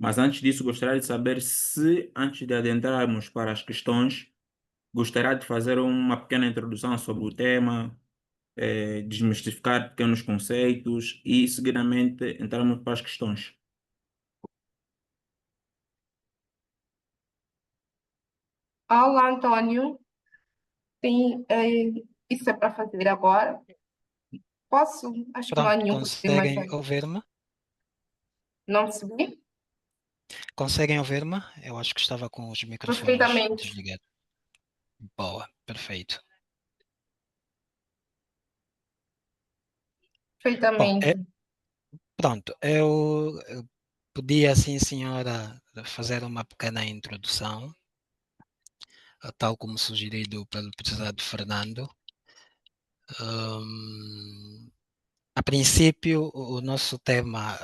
Mas antes disso, gostaria de saber se, antes de adentrarmos para as questões, gostaria de fazer uma pequena introdução sobre o tema, desmistificar pequenos conceitos e, seguidamente, entrarmos para as questões. Olá, Antônio. Sim, isso é para fazer agora? Posso? Acho que não há Pronto, nenhum problema conseguem já. ouvir-me? Não percebi? Conseguem ouvir-me? Eu acho que estava com os microfones Perfeitamente. desligados. Boa, perfeito. Bom, Perfeitamente. pronto, eu podia, sim, senhora, fazer uma pequena introdução, tal como sugerido pelo prezado Fernando. A princípio, o nosso tema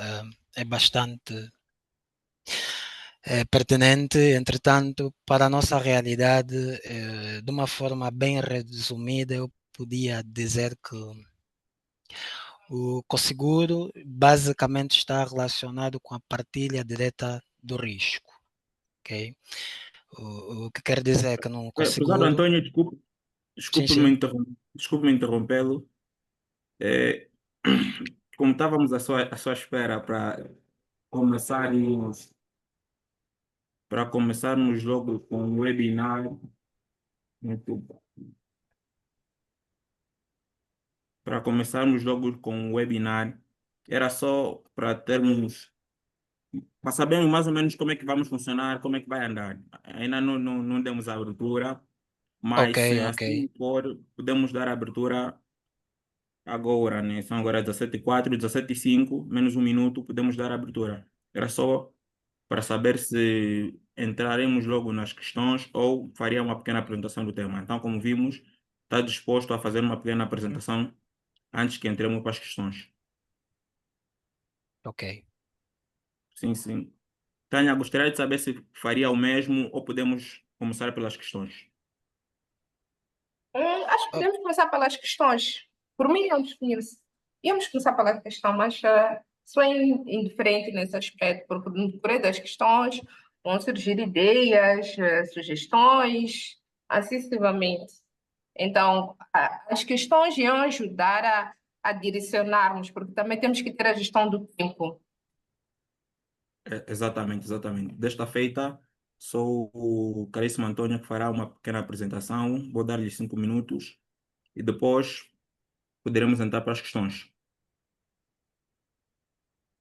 é bastante pertinente, entretanto, para a nossa realidade, de uma forma bem resumida, eu podia dizer que o cosseguro basicamente está relacionado com a partilha direta do risco, ok? O que quer dizer que no Prezado cosseguro, Antônio, sim, sim, desculpe-me interrompê-lo. É, como estávamos à sua espera começarmos, para começarmos logo com o webinar, muito para começarmos logo com o webinar, era só para termos, para sabermos mais ou menos como é que vamos funcionar, como é que vai andar. Ainda não demos a abertura, ok, mas se ok, assim for, podemos dar a abertura agora, né? São agora 17h04, 17h05, menos um minuto, podemos dar a abertura. Era só para saber se entraremos logo nas questões ou faria uma pequena apresentação do tema. Então, como vimos, está disposto a fazer uma pequena apresentação antes que entremos para as questões. ok. Sim, sim. Tânia, gostaria de saber se faria o mesmo ou podemos começar pelas questões. Acho que Oh, podemos começar pelas questões. Por mim, íamos começar pela questão, mas sou indiferente nesse aspecto, porque no decorrer das questões vão surgir ideias, sugestões, assim sucessivamente. Então, as questões iam ajudar a direcionarmos, porque também temos que ter a gestão do tempo. Exatamente, exatamente. Desta feita, sou o caríssimo Antônio que fará uma pequena apresentação. Vou dar-lhe 5 minutos e depois poderemos entrar para as questões.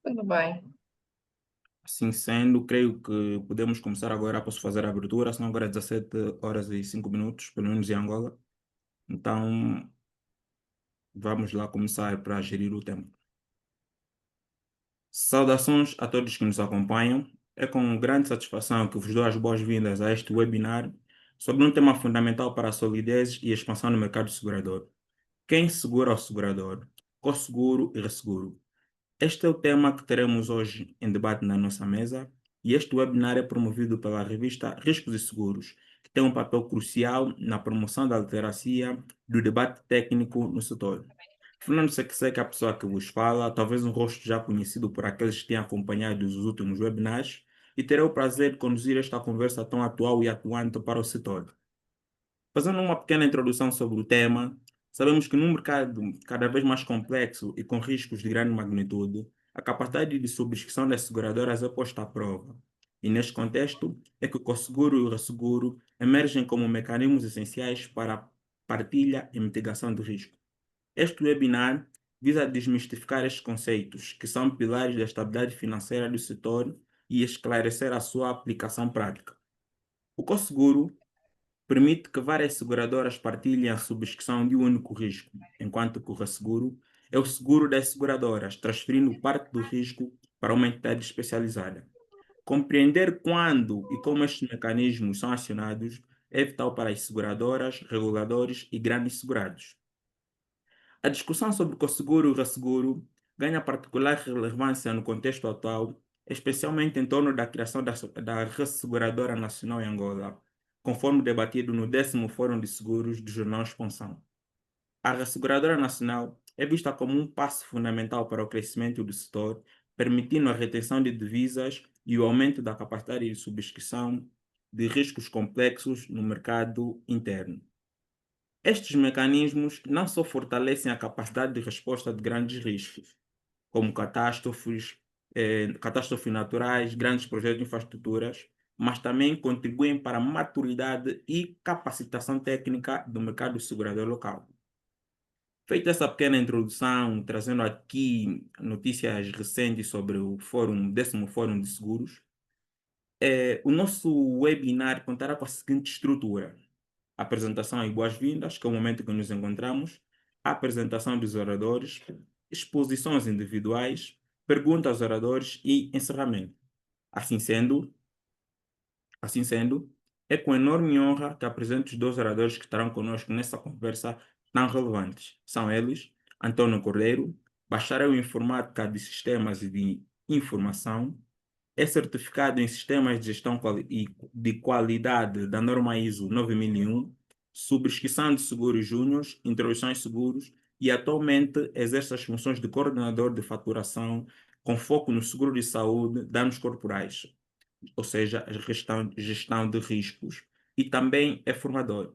Tudo bem. Assim sendo, creio que podemos começar agora. Posso fazer a abertura, são agora 17h05, pelo menos em Angola. Então, vamos lá começar para gerir o tempo. Saudações a todos que nos acompanham. É com grande satisfação que vos dou as boas-vindas a este webinar sobre um tema fundamental para a solidez e expansão no mercado segurador. Quem segura o segurador? Co-seguro e resseguro. Este é o tema que teremos hoje em debate na nossa mesa e este webinar é promovido pela revista Riscos e Seguros, que tem um papel crucial na promoção da literacia do debate técnico no setor. Fernando Sequeseca é a pessoa que vos fala, talvez um rosto já conhecido por aqueles que têm acompanhado os últimos webinars, e terei o prazer de conduzir esta conversa tão atual e atuante para o setor. Fazendo uma pequena introdução sobre o tema, sabemos que num mercado cada vez mais complexo e com riscos de grande magnitude, a capacidade de subscrição das seguradoras é posta à prova. E neste contexto, é que o co-seguro e o resseguro emergem como mecanismos essenciais para a partilha e mitigação do risco. Este webinar visa desmistificar estes conceitos, que são pilares da estabilidade financeira do setor, e esclarecer a sua aplicação prática. O co-seguro permite que várias seguradoras partilhem a subscrição de um único risco, enquanto que o resseguro é o seguro das seguradoras, transferindo parte do risco para uma entidade especializada. Compreender quando e como estes mecanismos são acionados é vital para as seguradoras, reguladores e grandes segurados. A discussão sobre co-seguro e resseguro ganha particular relevância no contexto atual, especialmente em torno da criação da Resseguradora Nacional em Angola, conforme debatido no 10º Fórum de Seguros do Jornal Expansão. A Resseguradora Nacional é vista como um passo fundamental para o crescimento do setor, permitindo a retenção de divisas e o aumento da capacidade de subscrição de riscos complexos no mercado interno. Estes mecanismos não só fortalecem a capacidade de resposta de grandes riscos, como catástrofes naturais, grandes projetos de infraestruturas, mas também contribuem para a maturidade e capacitação técnica do mercado segurador local. Feita essa pequena introdução, trazendo aqui notícias recentes sobre o 10º Fórum de Seguros, o nosso webinar contará com a seguinte estrutura: apresentação e boas-vindas, que é o momento que nos encontramos, apresentação dos oradores, exposições individuais, perguntas aos oradores e encerramento. Assim sendo, Assim sendo, é com enorme honra que apresento os dois oradores que estarão conosco nessa conversa tão relevante. São eles, Antônio Cordeiro, bacharel em Informática de Sistemas e de Informação, é certificado em Sistemas de Gestão de Qualidade da norma ISO 9001, subscrição de seguros júniores, introdução em seguros e atualmente exerce as funções de coordenador de faturação com foco no seguro de saúde, danos corporais, ou seja, a gestão de riscos, e também é formador.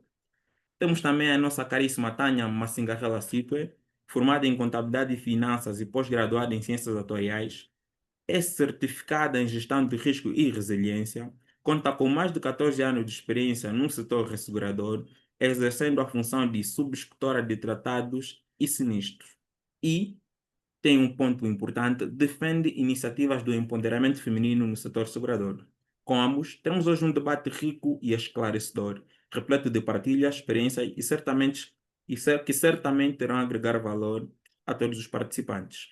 Temos também a nossa caríssima Tânia Massingarela Sitwe, formada em Contabilidade e Finanças e pós-graduada em Ciências Atuariais, é certificada em Gestão de Risco e Resiliência, conta com mais de 14 anos de experiência no setor ressegurador, exercendo a função de subscritora de tratados e sinistros. E tem um ponto importante: defende iniciativas do empoderamento feminino no setor segurador. Com ambos, temos hoje um debate rico e esclarecedor, repleto de partilhas, experiências que certamente irão agregar valor a todos os participantes.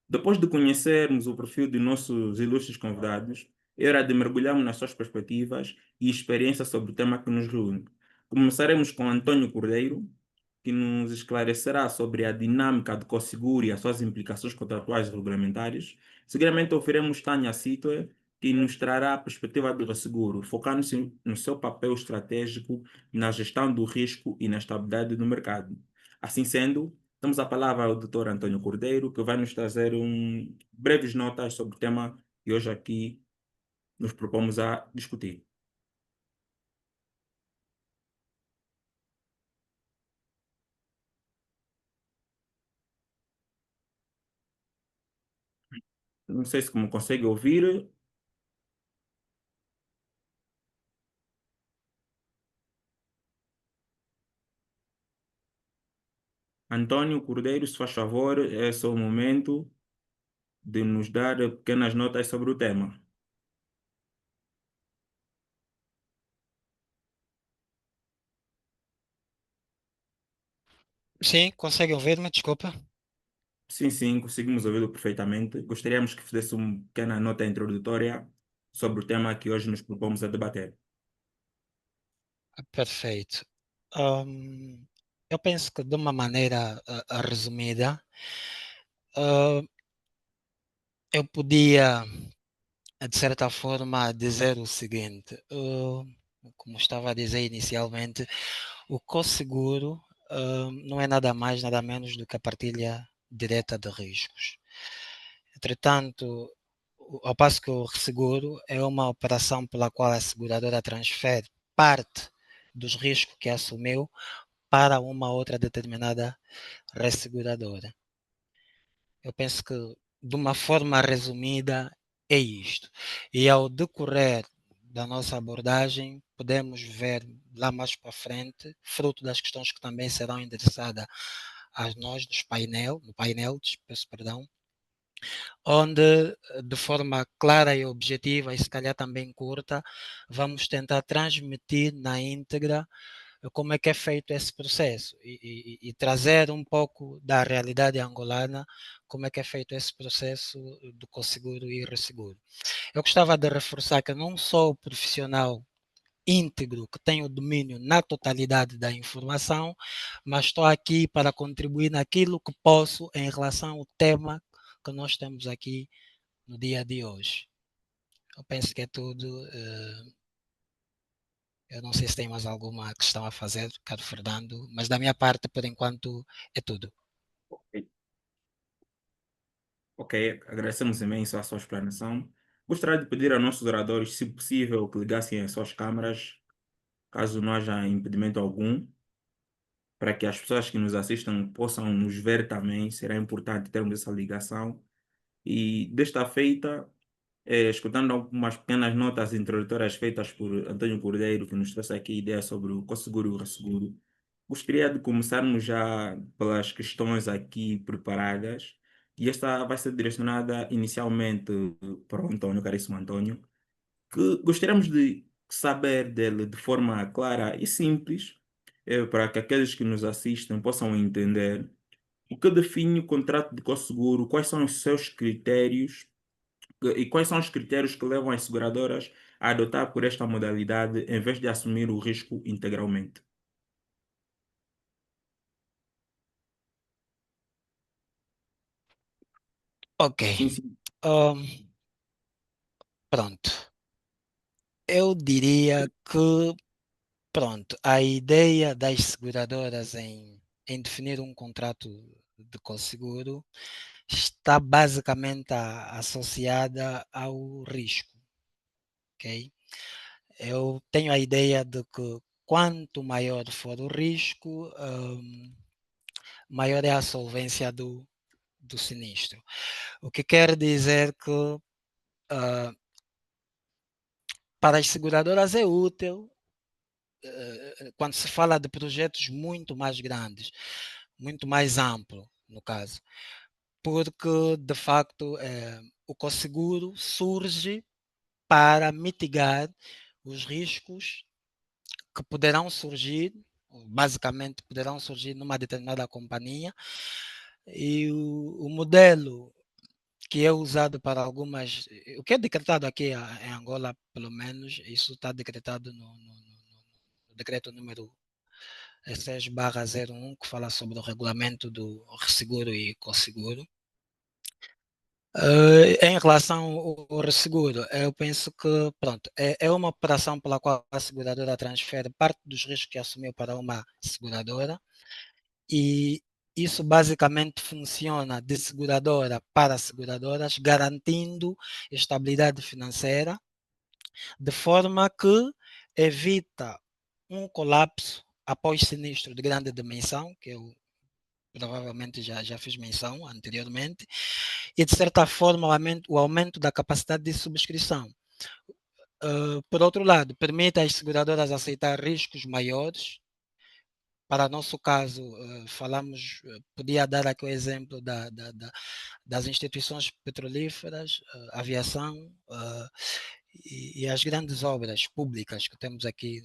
Depois de conhecermos o perfil de nossos ilustres convidados, é hora de mergulharmos nas suas perspectivas e experiências sobre o tema que nos reúne. Começaremos com Antônio Cordeiro, que nos esclarecerá sobre a dinâmica do Cosseguro e as suas implicações contratuais e regulamentares. Seguidamente, ouviremos Tânia Sitwe, que nos trará a perspectiva do resseguro, focando-se no seu papel estratégico na gestão do risco e na estabilidade do mercado. Assim sendo, damos a palavra ao Dr. Antônio Cordeiro, que vai nos trazer breves notas sobre o tema que hoje aqui nos propomos a discutir. Não sei se me consegue ouvir. Antônio Cordeiro, se faz favor, esse é o momento de nos dar pequenas notas sobre o tema. Sim, consegue ouvir-me? Desculpa. Sim, sim, conseguimos ouvi-lo perfeitamente. Gostaríamos que fizesse uma pequena nota introdutória sobre o tema que hoje nos propomos a debater. Perfeito. Eu penso que de uma maneira resumida, eu podia, de certa forma, dizer o seguinte: como estava a dizer inicialmente, o co-seguro não é nada mais, nada menos do que a partilha direta de riscos. Entretanto, ao passo que o resseguro é uma operação pela qual a seguradora transfere parte dos riscos que assumiu para uma outra determinada resseguradora. Eu penso que, de uma forma resumida, é isto. E ao decorrer da nossa abordagem, podemos ver lá mais para frente, fruto das questões que também serão endereçadas a nós no painel, peço perdão, onde, de forma clara e objetiva, e se calhar também curta, vamos tentar transmitir na íntegra como é que é feito esse processo e trazer um pouco da realidade angolana, como é que é feito esse processo do conseguro e resseguro. Eu gostava de reforçar que não sou o profissional íntegro que tem o domínio na totalidade da informação, mas estou aqui para contribuir naquilo que posso em relação ao tema que nós temos aqui no dia de hoje. Eu penso que é tudo. Eu não sei se tem mais alguma questão a fazer, caro Fernando, mas da minha parte, por enquanto, é tudo. Ok, agradecemos imenso a sua explanação. Gostaria de pedir a nossos oradores, se possível, que ligassem as suas câmaras, caso não haja impedimento algum, para que as pessoas que nos assistam possam nos ver também. Será importante termos essa ligação. E desta feita, escutando algumas pequenas notas introdutórias feitas por Antônio Cordeiro, que nos trouxe aqui ideias sobre o Cosseguro e o Resseguro, gostaria de começarmos já pelas questões aqui preparadas, e esta vai ser direcionada inicialmente para o Antônio, caríssimo Antônio, que gostaríamos de saber dele de forma clara e simples, para que aqueles que nos assistem possam entender o que define o contrato de cosseguro, quais são os seus critérios e quais são os critérios que levam as seguradoras a adotar por esta modalidade em vez de assumir o risco integralmente. Ok. Sim, sim. Hum, pronto. Eu diria que, pronto, a ideia das seguradoras em definir um contrato de conseguro está basicamente associada ao risco, ok? Eu tenho a ideia de que quanto maior for o risco, maior é a solvência do sinistro. O que quer dizer que para as seguradoras é útil quando se fala de projetos muito mais grandes, muito mais amplo, no caso, porque de facto o cosseguro surge para mitigar os riscos que poderão surgir, basicamente poderão surgir numa determinada companhia, e o modelo que é usado para algumas, o que é decretado aqui em Angola, pelo menos, isso está decretado no decreto número 6/01, que fala sobre o regulamento do resseguro e cosseguro. Em relação ao resseguro, eu penso que pronto, é uma operação pela qual a seguradora transfere parte dos riscos que assumiu para uma seguradora, e isso basicamente funciona de seguradora para seguradoras, garantindo estabilidade financeira, de forma que evita um colapso após sinistro de grande dimensão, que eu provavelmente já fiz menção anteriormente, e de certa forma o aumento da capacidade de subscrição. Por outro lado, permite às seguradoras aceitar riscos maiores. Para nosso caso, falamos, podia dar aqui o exemplo das instituições petrolíferas, aviação e as grandes obras públicas que temos aqui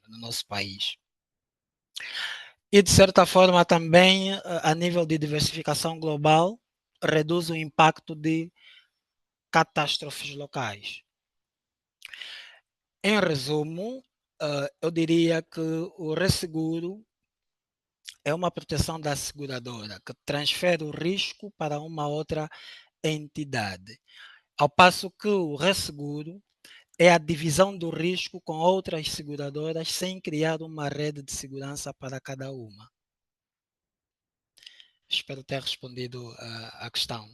no nosso país. E, de certa forma, também, a nível de diversificação global, reduz o impacto de catástrofes locais. Em resumo, eu diria que o resseguro é uma proteção da seguradora que transfere o risco para uma outra entidade, ao passo que o resseguro é a divisão do risco com outras seguradoras sem criar uma rede de segurança para cada uma. Espero ter respondido à questão.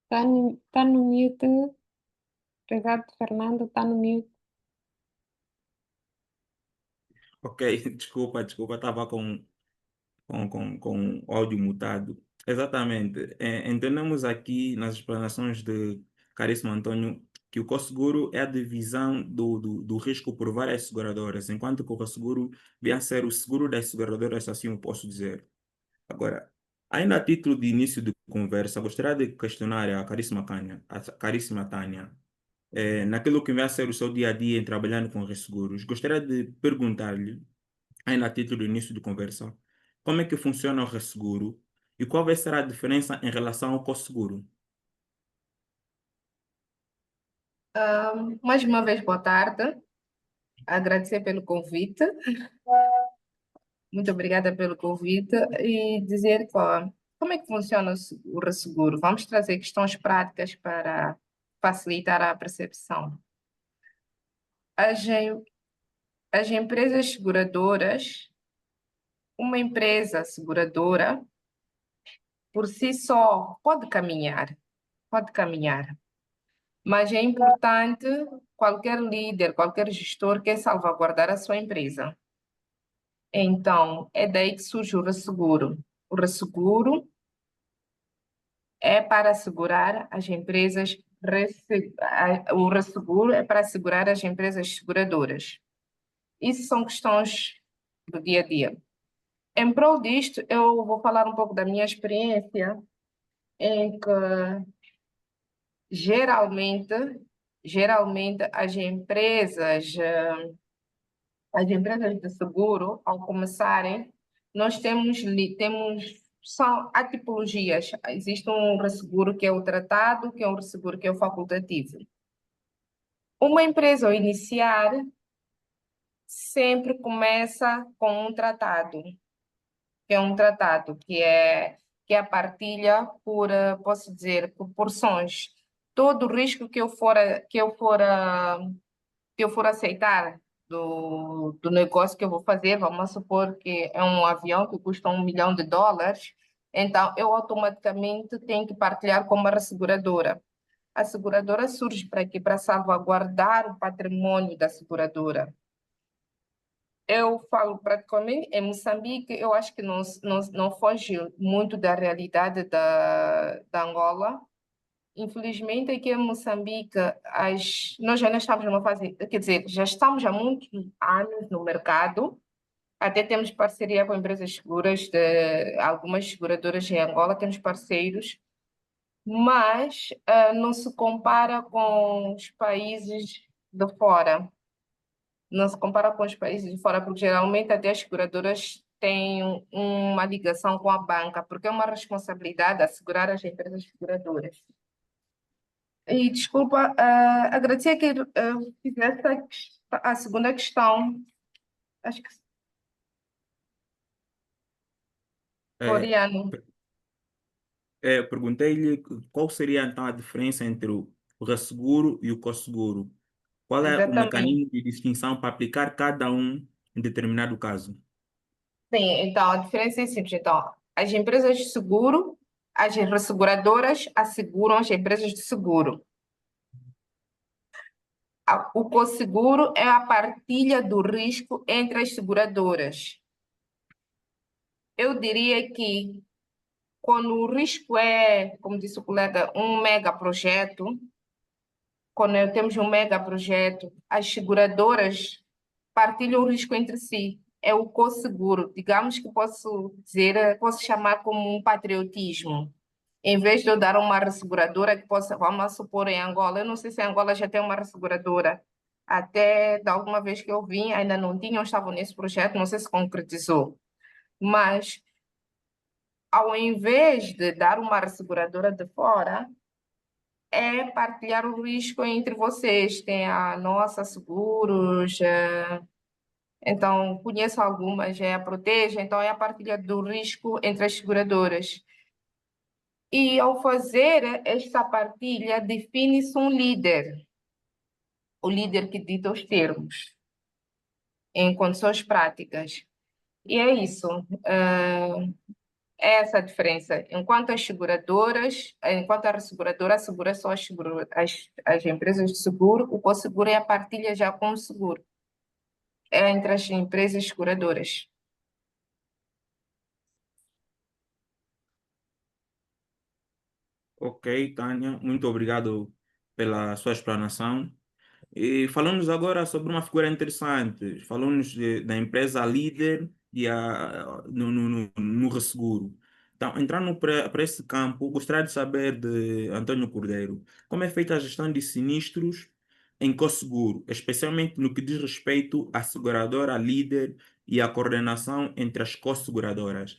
Tá no mute. Obrigado, Fernando. Tá no mute. Ok, desculpa, estava com o áudio mutado. Exatamente. Entendemos aqui nas explanações de caríssimo Antônio que o cosseguro é a divisão do risco por várias seguradoras, enquanto que o resseguro vem a ser o seguro das seguradoras, se assim eu posso dizer. Agora, ainda a título de início de conversa, gostaria de questionar a caríssima Tânia, naquilo que vai ser o seu dia a dia em trabalhando com resseguros. Gostaria de perguntar-lhe, ainda a título de início de conversa, como é que funciona o resseguro e qual vai ser a diferença em relação ao cosseguro? Mais uma vez, boa tarde. Agradecer pelo convite. Muito obrigada pelo convite e dizer como é que funciona o resseguro. Vamos trazer questões práticas para facilitar a percepção. As, em- as empresas seguradoras, uma empresa seguradora, por si só, pode caminhar, mas é importante qualquer líder, qualquer gestor quer salvaguardar a sua empresa. Então, é daí que surge o resseguro. O resseguro é para assegurar as empresas, o resseguro é para assegurar as empresas seguradoras. Isso são questões do dia a dia. Em prol disto, eu vou falar um pouco da minha experiência, em que geralmente, geralmente as empresas de seguro, ao começarem, nós há tipologias. Existe um resseguro que é o tratado, que é um resseguro que é o facultativo. Uma empresa ao iniciar sempre começa com um tratado, que é um tratado que é a partilha por, posso dizer, por porções. Todo o risco que eu for aceitar do negócio que eu vou fazer, vamos supor que é um avião que custa US$ 1 milhão, então eu automaticamente tenho que partilhar com uma seguradora. A seguradora surge para quê? Para salvaguardar o patrimônio da seguradora. Eu falo praticamente em Moçambique, eu acho que não foge muito da realidade da Angola. Infelizmente, aqui em Moçambique, nós já não estamos numa fase, quer dizer, já estamos há muitos anos no mercado, até temos parceria com empresas seguras, algumas seguradoras em Angola, temos parceiros, mas não se compara com os países de fora. Não se compara com os países de fora, porque geralmente até as seguradoras têm uma ligação com a banca, porque é uma responsabilidade assegurar as empresas seguradoras. E desculpa, agradecer que fizesse a segunda questão. Acho que É, Floriano, perguntei-lhe qual seria então a diferença entre o resseguro e o cosseguro. Qual é o exatamente. mecanismo de distinção para aplicar cada um em determinado caso? Sim, então a diferença é simples. Então, as empresas de seguro, as resseguradoras asseguram as empresas de seguro. O cosseguro é a partilha do risco entre as seguradoras. Eu diria que quando o risco é, como disse o colega, um megaprojeto, quando temos um megaprojeto, as seguradoras partilham o risco entre si. É o cosseguro. Digamos que posso dizer, posso chamar como um patriotismo. Em vez de eu dar uma resseguradora que possa, vamos supor, em Angola, eu não sei se Angola já tem uma resseguradora. Até da última vez que eu vim, ainda não tinham, estavam nesse projeto, não sei se concretizou. Mas, ao invés de dar uma resseguradora de fora, é partilhar o risco entre vocês. Tem a Nossa Seguros, então conheço algumas, é a Proteja, então é a partilha do risco entre as seguradoras. E ao fazer esta partilha, define-se um líder, o líder que dita os termos, em condições práticas. E é isso. É essa a diferença. Enquanto a seguradora assegura só as empresas de seguro, o co-seguro é a partilha já com o seguro, é entre as empresas seguradoras. Ok, Tânia, muito obrigado pela sua explanação. E falamos agora sobre uma figura interessante. Falamos da empresa líder no resseguro. Então, entrando para esse campo, gostaria de saber de Antônio Cordeiro, como é feita a gestão de sinistros em cosseguro, especialmente no que diz respeito à seguradora líder e à coordenação entre as co-seguradoras.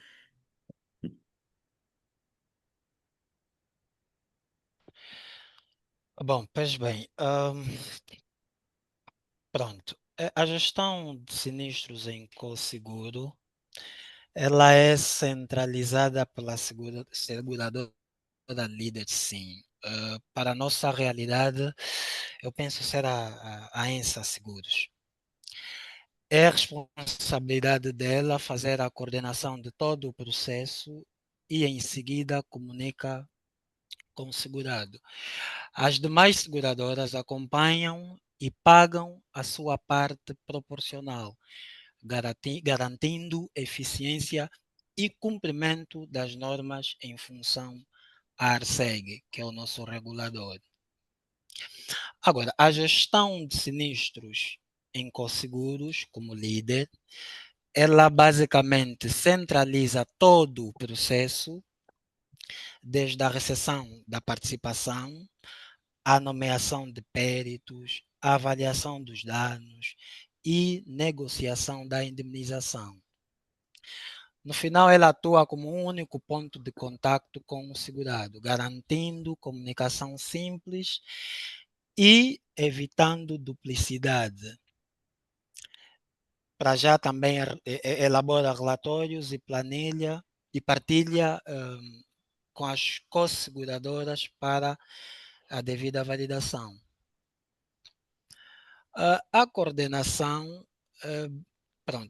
Bom, pois bem, pronto. A gestão de sinistros em co-seguro, ela é centralizada pela seguradora líder, sim. para a nossa realidade, eu penso ser a ENSA Seguros. É a responsabilidade dela fazer a coordenação de todo o processo e, em seguida, comunica com o segurado. As demais seguradoras acompanham e pagam a sua parte proporcional, garantindo eficiência e cumprimento das normas em função à ARSEG, que é o nosso regulador. Agora, a gestão de sinistros em co-seguros, como líder, ela basicamente centraliza todo o processo, desde a recepção da participação, a nomeação de péritos, a avaliação dos danos e negociação da indemnização. No final, ela atua como um único ponto de contato com o segurado, garantindo comunicação simples e evitando duplicidade. Para já também elabora relatórios e planilha e partilha com as co-seguradoras para a devida validação. A coordenação,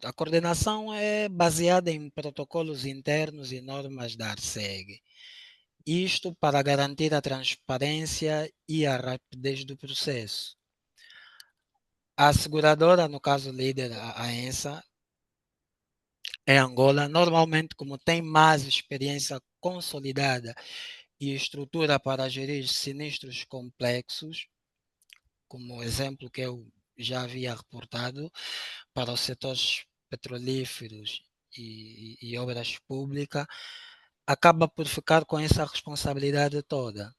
a coordenação é baseada em protocolos internos e normas da ARSEG. Isto para garantir a transparência e a rapidez do processo. A seguradora, no caso líder, a ENSA, em Angola, normalmente, como tem mais experiência consolidada e estrutura para gerir sinistros complexos, como o exemplo que eu já havia reportado, para os setores petrolíferos e obras públicas, acaba por ficar com essa responsabilidade toda.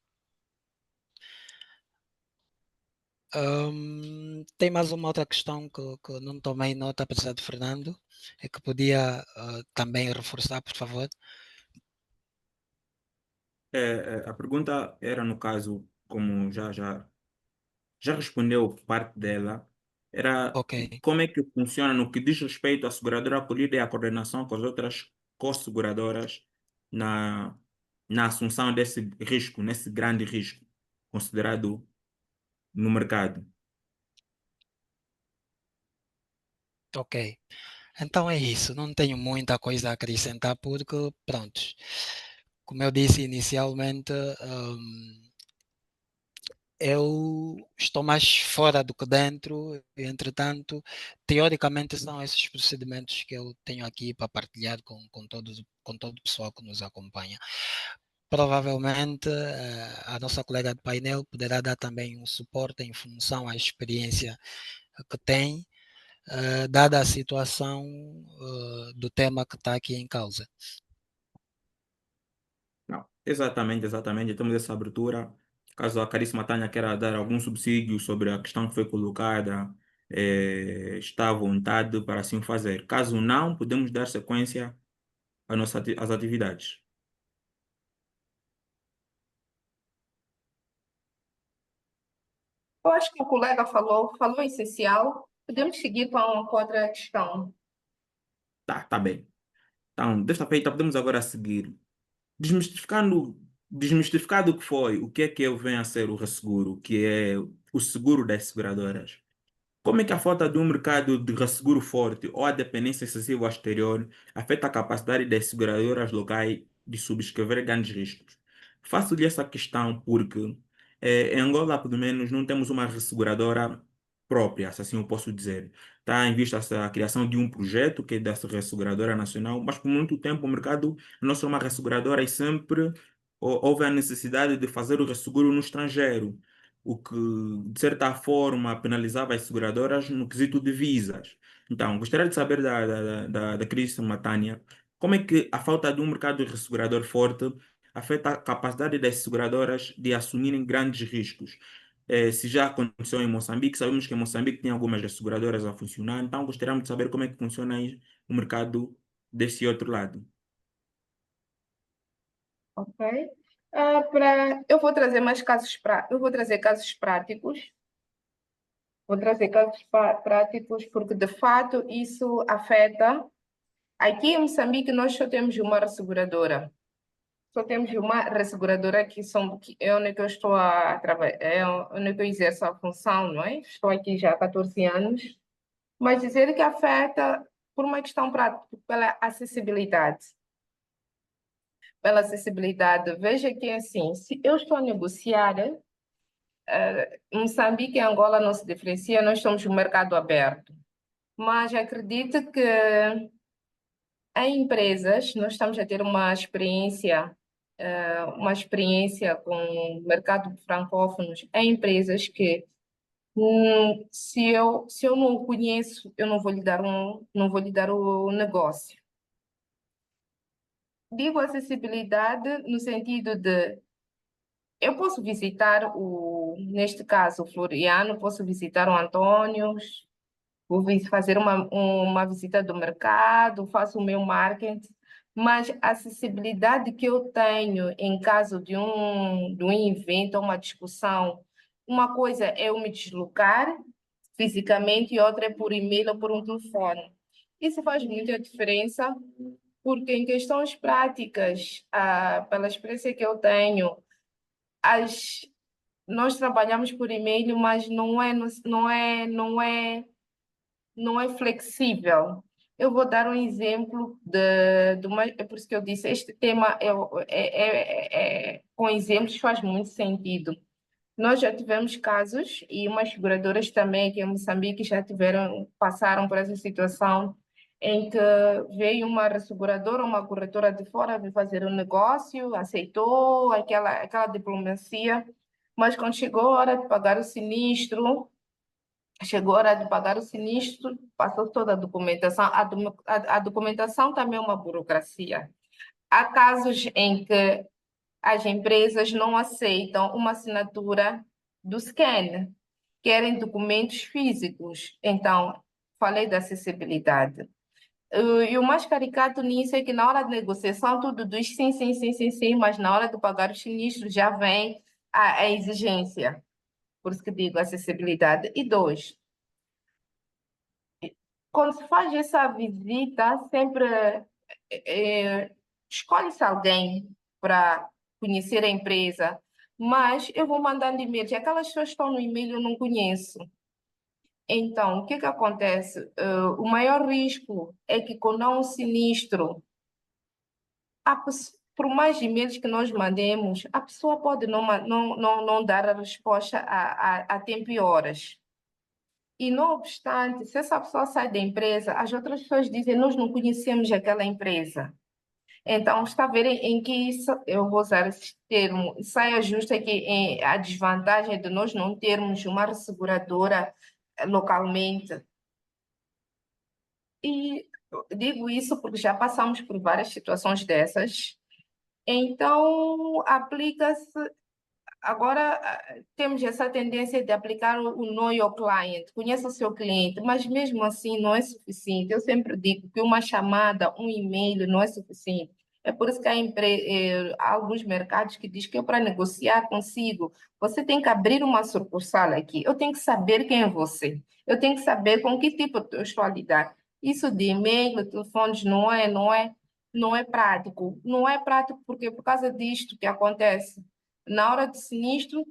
Tem mais uma outra questão que não tomei nota, apesar de Fernando, é que podia também reforçar, por favor. A pergunta era, no caso, como já respondeu parte dela, era Ok, como é que funciona no que diz respeito à seguradora acolhida e à coordenação com as outras co-seguradoras na, na assunção desse risco, nesse grande risco considerado no mercado. ok. Então é isso, não tenho muita coisa a acrescentar porque, pronto, como eu disse inicialmente, eu estou mais fora do que dentro, entretanto, teoricamente são esses procedimentos que eu tenho aqui para partilhar com todo o pessoal que nos acompanha. Provavelmente a nossa colega de painel poderá dar também um suporte em função à experiência que tem, dada a situação do tema que está aqui em causa. Não, exatamente, exatamente. Temos essa abertura. Caso a caríssima Tânia queira dar algum subsídio sobre a questão que foi colocada, está à vontade para assim fazer. Caso não, podemos dar sequência às atividades. Eu acho que o colega falou essencial. Podemos seguir com outra questão. Tá bem. Então, desta feita, podemos agora seguir. Desmistificando, desmistificado o que foi, o que é vem a ser o resseguro, que é o seguro das seguradoras. Como é que a falta de um mercado de resseguro forte ou a dependência excessiva ao exterior afeta a capacidade das seguradoras locais de subscrever grandes riscos? Faço-lhe essa questão porque em Angola, pelo menos, não temos uma resseguradora própria, se assim eu posso dizer. Está em vista a criação de um projeto que é dessa resseguradora nacional, mas por muito tempo o mercado não só uma resseguradora e sempre houve a necessidade de fazer o resseguro no estrangeiro, o que, de certa forma, penalizava as seguradoras no quesito de visas. Então, gostaria de saber da crise Matânia, como é que a falta de um mercado ressegurador forte afeta a capacidade das seguradoras de assumirem grandes riscos. Se já aconteceu em Moçambique, sabemos que em Moçambique tem algumas seguradoras a funcionar, então gostaríamos de saber como é que funciona aí o mercado desse outro lado. Ok? Eu vou trazer eu vou trazer casos práticos. Vou trazer casos práticos porque, de fato, isso afeta. Aqui em Moçambique, nós só temos uma asseguradora. só temos uma resseguradora que é onde que eu estou a trabalhar, é onde que eu exerço a função, não é? Estou aqui já há 14 anos, mas dizer que afeta por uma questão prática, pela acessibilidade. Pela acessibilidade, veja que assim, se eu estou a negociar, Moçambique e Angola não se diferencia, nós somos um mercado aberto. Mas acredito que em empresas, nós estamos a ter uma experiência com o mercado de francófonos em empresas que se eu não conheço, eu não vou lhe dar o negócio. Digo acessibilidade no sentido de eu posso visitar neste caso, o Floriano, posso visitar o Antônio, fazer uma visita do mercado, faço o meu marketing, mas a acessibilidade que eu tenho em caso de um evento, uma discussão, uma coisa é eu me deslocar fisicamente e outra é por e-mail ou por um telefone. Isso faz muita diferença, porque em questões práticas, pela experiência que eu tenho, as, nós trabalhamos por e-mail, mas não é flexível. Eu vou dar um exemplo é por isso que eu disse, este tema com exemplos faz muito sentido. Nós já tivemos casos, e umas seguradoras também aqui em Moçambique passaram por essa situação, em que veio uma resseguradora, uma corretora de fora, veio fazer um negócio, aceitou aquela diplomacia, mas quando chegou a hora de pagar o sinistro, passou toda a documentação. A documentação também é uma burocracia. Há casos em que as empresas não aceitam uma assinatura do scan, querem documentos físicos. Então, falei da acessibilidade. E o mais caricato nisso é que na hora de negociação tudo diz sim, sim, sim, sim, sim, mas na hora de pagar o sinistro já vem a exigência. Por isso que digo acessibilidade. E dois, quando se faz essa visita, sempre escolhe-se alguém para conhecer a empresa, mas eu vou mandando e-mails, e aquelas pessoas que estão no e-mail eu não conheço. Então, o que que acontece? O maior risco é que quando há um sinistro, por mais e-mails que nós mandemos, a pessoa pode não dar a resposta a tempo e horas. E, não obstante, se essa pessoa sai da empresa, as outras pessoas dizem, nós não conhecemos aquela empresa. Então, está a ver em que isso, eu vou usar esse termo, saia justa que a desvantagem de nós não termos uma resseguradora localmente. E digo isso porque já passamos por várias situações dessas. Então, aplica-se. Agora, temos essa tendência de aplicar o know your client, conheça o seu cliente, mas mesmo assim não é suficiente. Eu sempre digo que uma chamada, um e-mail não é suficiente. É por isso que há alguns mercados que dizem que eu, para negociar consigo, você tem que abrir uma sucursal aqui. Eu tenho que saber quem é você. Eu tenho que saber com que tipo eu estou a lidar. Isso de e-mail, telefones, não é prático. Não é prático porque por causa disto que acontece. Na hora do sinistro,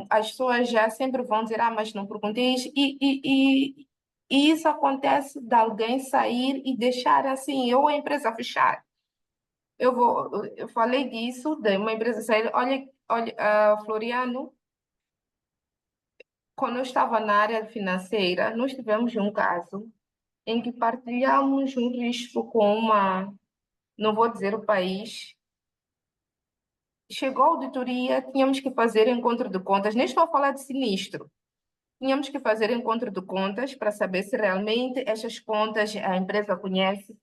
as pessoas já sempre vão dizer, mas não perguntei isso. E isso acontece de alguém sair e deixar assim, ou a empresa fechar. Eu falei disso, de uma empresa sair. Olha, olha, Floriano, quando eu estava na área financeira, nós tivemos um caso em que partilhamos um risco com não vou dizer o país. Chegou a auditoria, tínhamos que fazer encontro de contas. Nem estou a falar de sinistro. Tínhamos que fazer encontro de contas para saber se realmente essas contas a empresa conhece.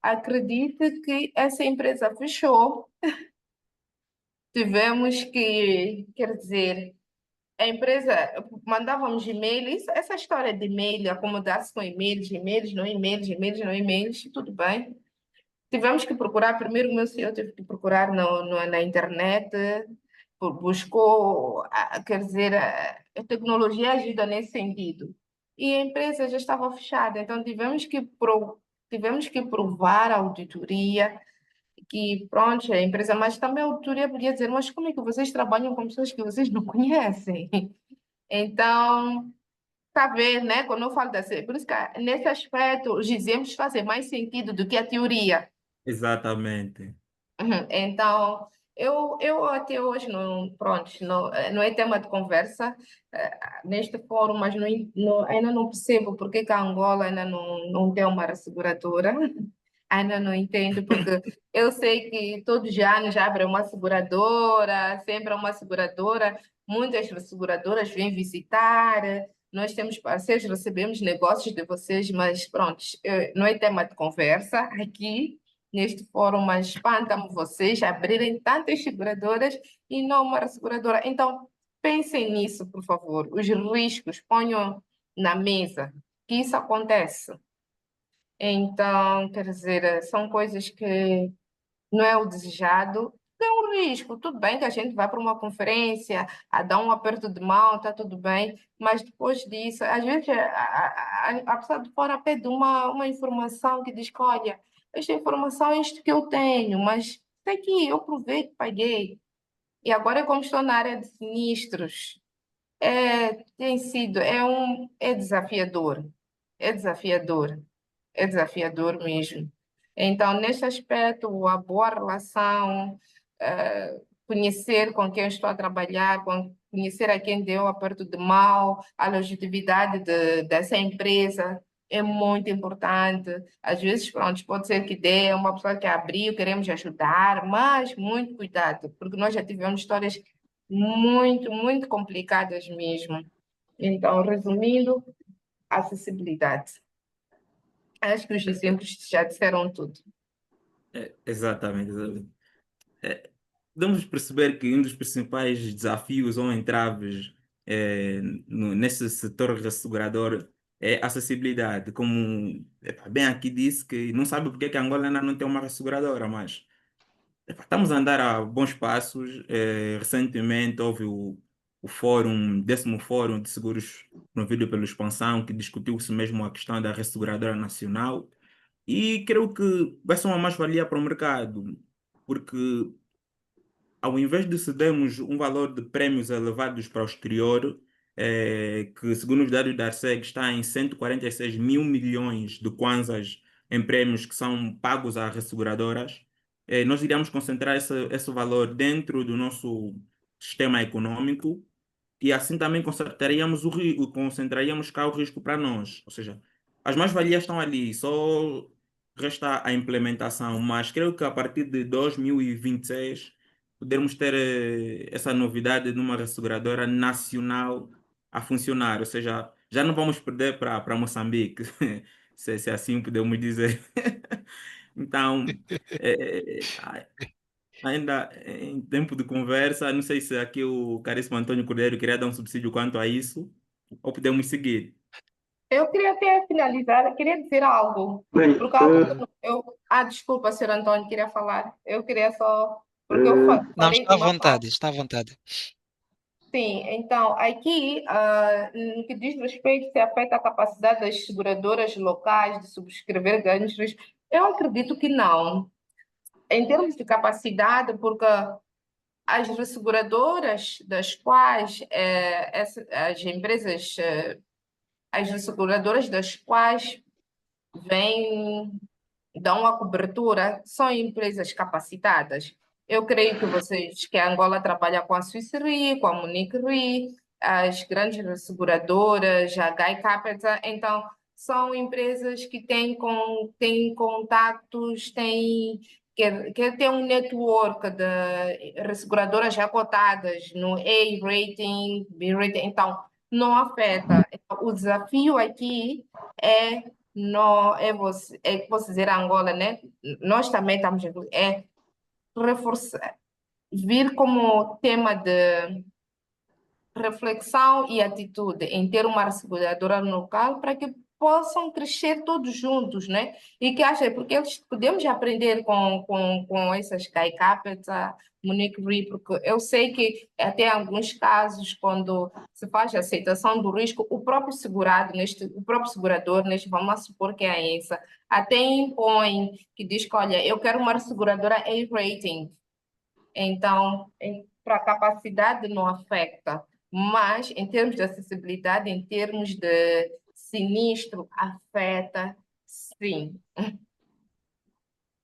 Acredite que essa empresa fechou. Tivemos que, quer dizer, a empresa, mandávamos e-mails, essa história de e-mail, acomodar-se com e-mails, e-mails, não e-mails, e-mails, não e-mails, tudo bem. Tivemos que procurar, primeiro o meu CEO teve que procurar na internet, buscou, quer dizer, a tecnologia ajuda nesse sentido. E a empresa já estava fechada, então tivemos que provar a auditoria que, pronto, é a empresa, mas também a auditoria podia dizer, mas como é que vocês trabalham com pessoas que vocês não conhecem? Então, está a ver, né? Quando eu falo dessa, por isso que nesse aspecto os exemplos fazem mais sentido do que a teoria. Exatamente. Então, eu até hoje não, pronto, não é tema de conversa neste fórum, mas ainda não percebo porque que a Angola ainda não tem uma asseguradora. Ainda não entendo, porque eu sei que todos os anos abre uma seguradora, sempre há uma seguradora, muitas seguradoras vêm visitar, nós temos parceiros, recebemos negócios de vocês, mas pronto, não é tema de conversa aqui neste fórum, mas espanta-me vocês abrirem tantas seguradoras e não uma seguradora. Então, pensem nisso, por favor, os riscos, ponham na mesa que isso acontece. Então, quer dizer, são coisas que não é o desejado, é um risco. Tudo bem que a gente vai para uma conferência, a dar um aperto de mão, está tudo bem, mas depois disso, às vezes a pessoa de fora pede uma informação que diz que, olha, esta informação é isto que eu tenho, mas está aqui, eu provei que paguei. E agora, como estou na área de sinistros, tem sido, é desafiador, é desafiador. É desafiador mesmo. Então, nesse aspecto, a boa relação, conhecer com quem estou a trabalhar, conhecer a quem deu aperto de mão, a legitimidade dessa empresa é muito importante. Às vezes, pronto, pode ser que dê uma pessoa que abriu, queremos ajudar, mas muito cuidado, porque nós já tivemos histórias muito, muito complicadas mesmo. Então, resumindo, acessibilidade. Acho que os exemplos já disseram tudo. Exatamente, exatamente. Podemos perceber que um dos principais desafios ou entraves nesse setor assegurador é a acessibilidade. Como bem aqui disse, que não sabe porque que a Angola ainda não tem uma asseguradora, mas estamos a andar a bons passos. Recentemente houve o fórum, 10º Fórum de Seguros promovido pela Expansão, que discutiu-se mesmo a questão da resseguradora nacional. E creio que vai ser uma mais-valia para o mercado, porque ao invés de cedermos um valor de prémios elevados para o exterior, que segundo os dados da Arseg está em 146 mil milhões de kwanzas em prémios que são pagos às resseguradoras, nós iríamos concentrar esse valor dentro do nosso sistema econômico e assim também concentraríamos cá o risco para nós. Ou seja, as mais-valias estão ali, só resta a implementação, mas creio que a partir de 2026 podermos ter essa novidade numa resseguradora nacional a funcionar, ou seja, já não vamos perder para Moçambique, se assim podemos dizer. Então, eh, ainda em tempo de conversa, não sei se aqui o caríssimo Antônio Cordeiro queria dar um subsídio quanto a isso, ou podemos seguir. Eu queria até finalizar, queria dizer algo, Bem, porque algo que desculpa, senhor Antônio, queria falar. Eu queria só, porque eu Não, falei de está à uma parte. vontade, está à vontade. Sim, então, aqui, no que diz respeito se afeta a capacidade das seguradoras locais de subscrever grandes riscos, eu acredito que não. Em termos de capacidade, porque as resseguradoras das quais as empresas, as resseguradoras das quais vêm, dão a cobertura, são empresas capacitadas. Eu creio que a Angola trabalha com a Swiss Re, com a Munique Re, as grandes resseguradoras, a Guy Capital, então são empresas que têm contactos, que têm um network de resseguradoras já cotadas no A-rating, B-rating, então não afeta. Então, o desafio aqui é não é você, é que posso dizer a Angola, né? Nós também estamos reforçar, vir como tema de reflexão e atitude em ter uma seguradora local para que possam crescer todos juntos, né? E que acha, porque eles podemos aprender com essas Sky Capital, Munich Re, porque eu sei que até em alguns casos, quando se faz a aceitação do risco, o próprio segurador, neste, vamos supor que é a ESA, até impõe que diz que, olha, eu quero uma seguradora A-rating. Então, para a capacidade não afeta, mas em termos de acessibilidade, em termos de sinistro, afeta, sim.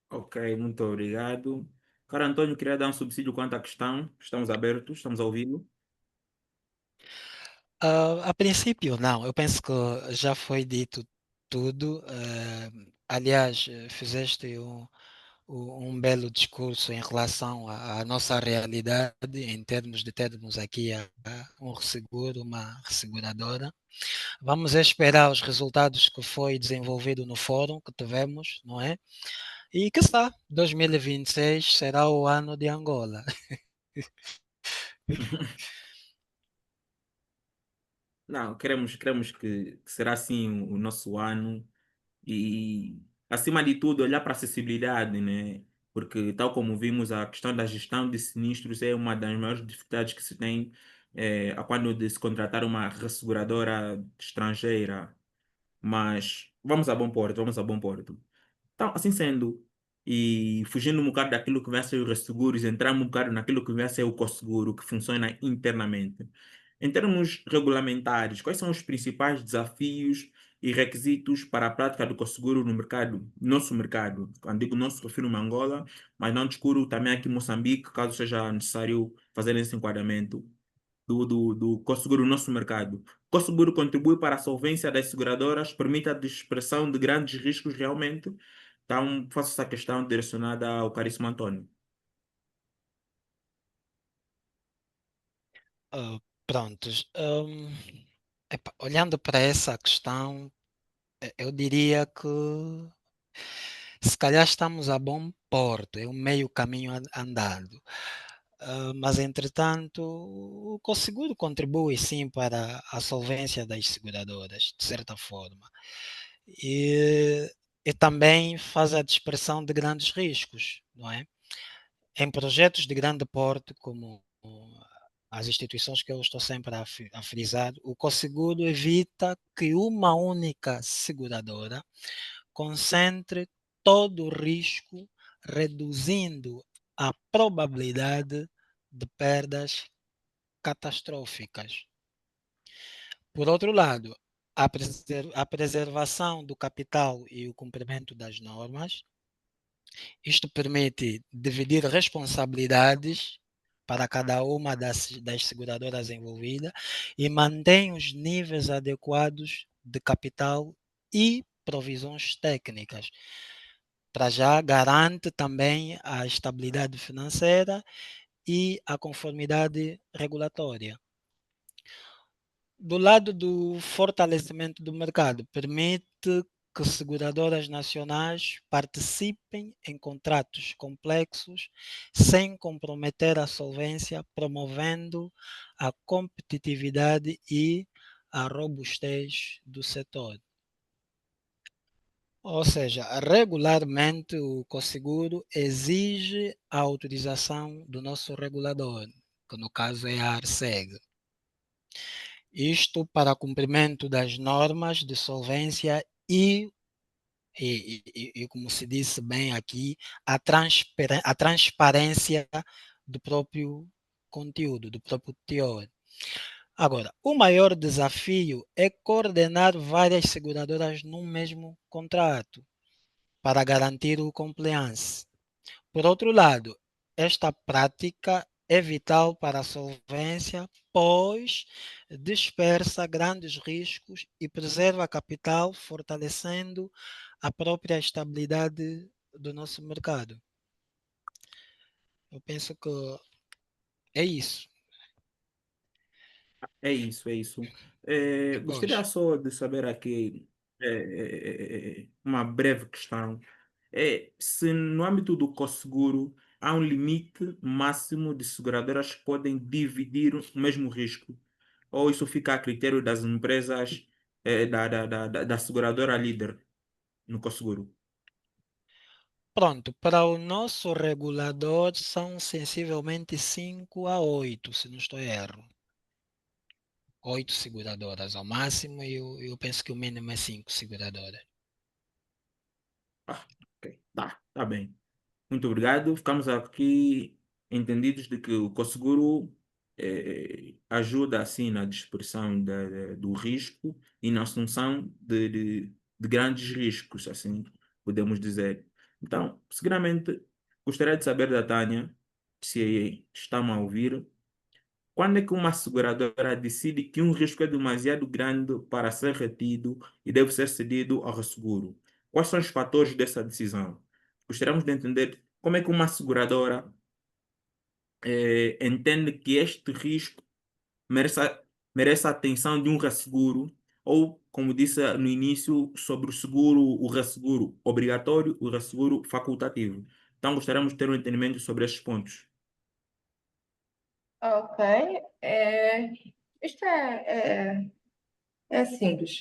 Ok, muito obrigado. Cara Antônio, queria dar um subsídio quanto à questão. Estamos abertos, estamos a ouvi-lo. A princípio, não. Eu penso que já foi dito tudo. Aliás, fizeste um belo discurso em relação à nossa realidade, em termos de termos aqui um resseguro, uma resseguradora. Vamos esperar os resultados que foi desenvolvido no fórum que tivemos, não é? E que está, 2026 será o ano de Angola. Não, queremos que será assim o nosso ano e, acima de tudo, olhar para a acessibilidade, né? Porque, tal como vimos, a questão da gestão de sinistros é uma das maiores dificuldades que se tem a quando de se contratar uma resseguradora estrangeira. Mas vamos a bom porto, vamos a bom porto. Então, assim sendo, e fugindo um bocado daquilo que vai ser os seguros, entramos um bocado naquilo que vai ser o Cosseguro, que funciona internamente. Em termos regulamentares, quais são os principais desafios e requisitos para a prática do Cosseguro no mercado, nosso mercado? Quando digo nosso, refiro-me a Angola, mas não descuro também aqui em Moçambique, caso seja necessário fazer esse enquadramento do Cosseguro no nosso mercado. O Cosseguro contribui para a solvência das seguradoras, permite a dispersão de grandes riscos realmente. Então, faço essa questão direcionada ao caríssimo Antônio. Ah, prontos. Olhando para essa questão, eu diria que se calhar estamos a bom porto, é um meio caminho andado. Mas, entretanto, o Cosseguro contribui sim para a solvência das seguradoras, de certa forma. E, e também faz a dispersão de grandes riscos, não é? Em projetos de grande porte, como as instituições que eu estou sempre a frisar, o Cosseguro evita que uma única seguradora concentre todo o risco, reduzindo a probabilidade de perdas catastróficas. Por outro lado, a preservação do capital e o cumprimento das normas. Isto permite dividir responsabilidades para cada uma das seguradoras envolvidas e mantém os níveis adequados de capital e provisões técnicas. Para já, garante também a estabilidade financeira e a conformidade regulatória. Do lado do fortalecimento do mercado, permite que seguradoras nacionais participem em contratos complexos sem comprometer a solvência, promovendo a competitividade e a robustez do setor. Ou seja, regularmente o Cosseguro exige a autorização do nosso regulador, que no caso é a ARCEG. Isto para cumprimento das normas de solvência e como se disse bem aqui, a transparência do próprio conteúdo, do próprio teor. Agora, o maior desafio é coordenar várias seguradoras num mesmo contrato para garantir o compliance. Por outro lado, esta prática é vital para a solvência, pois dispersa grandes riscos e preserva capital, fortalecendo a própria estabilidade do nosso mercado. Eu penso que é isso. É isso, é isso. Gostaria Pois. só de saber aqui uma breve questão. Se no âmbito do Cosseguro há um limite máximo de seguradoras que podem dividir o mesmo risco, ou isso fica a critério das empresas da seguradora líder no Cosseguro? Pronto, para o nosso regulador são sensivelmente 5 a 8, se não estou erro. 8 seguradoras ao máximo e eu penso que o mínimo é 5 seguradoras. Ah, ok, tá bem. Muito obrigado. Ficamos aqui entendidos de que o Cosseguro ajuda assim na dispersão do risco e na assunção de grandes riscos, assim podemos dizer. Então, seguramente, gostaria de saber da Tânia, se está-me a ouvir, quando é que uma seguradora decide que um risco é demasiado grande para ser retido e deve ser cedido ao resseguro? Quais são os fatores dessa decisão? Gostaríamos de entender como é que uma seguradora entende que este risco merece, merece a atenção de um resseguro, ou, como disse no início, sobre o seguro, o resseguro obrigatório, o resseguro facultativo. Então, gostaríamos de ter um entendimento sobre estes pontos. Ok. É, isto é simples.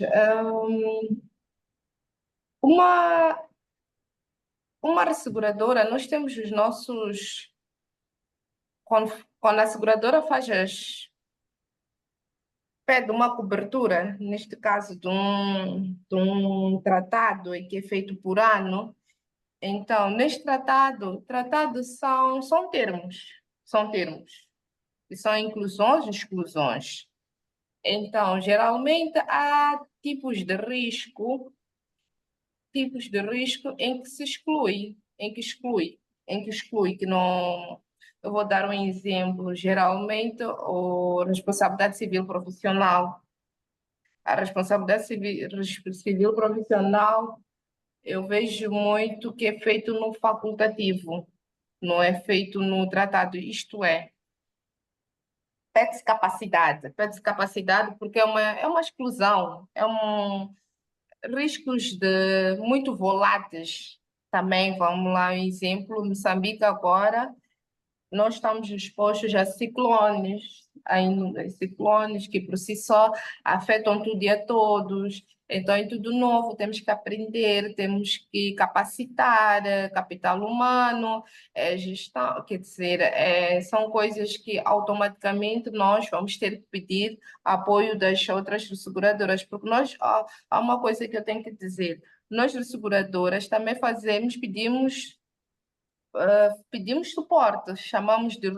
Uma, uma resseguradora, nós temos os nossos. Quando a seguradora pede uma cobertura, neste caso de um tratado e que é feito por ano, então, neste tratado são termos, e são inclusões e exclusões. Então, geralmente há tipos de risco em que se exclui, que não. Eu vou dar um exemplo. Geralmente, a responsabilidade civil profissional. A responsabilidade civil profissional, eu vejo muito que é feito no facultativo, não é feito no tratado. Isto é, pede-se capacidade porque é uma exclusão, riscos muito voláteis também. Vamos lá, um exemplo, Moçambique agora, nós estamos expostos a ciclones que por si só afetam tudo e a todos. Então, é tudo novo, temos que aprender, temos que capacitar, capital humano, gestão, quer dizer, são coisas que automaticamente nós vamos ter que pedir apoio das outras seguradoras, porque há uma coisa que eu tenho que dizer, nós, as seguradoras, também pedimos suporte, chamamos de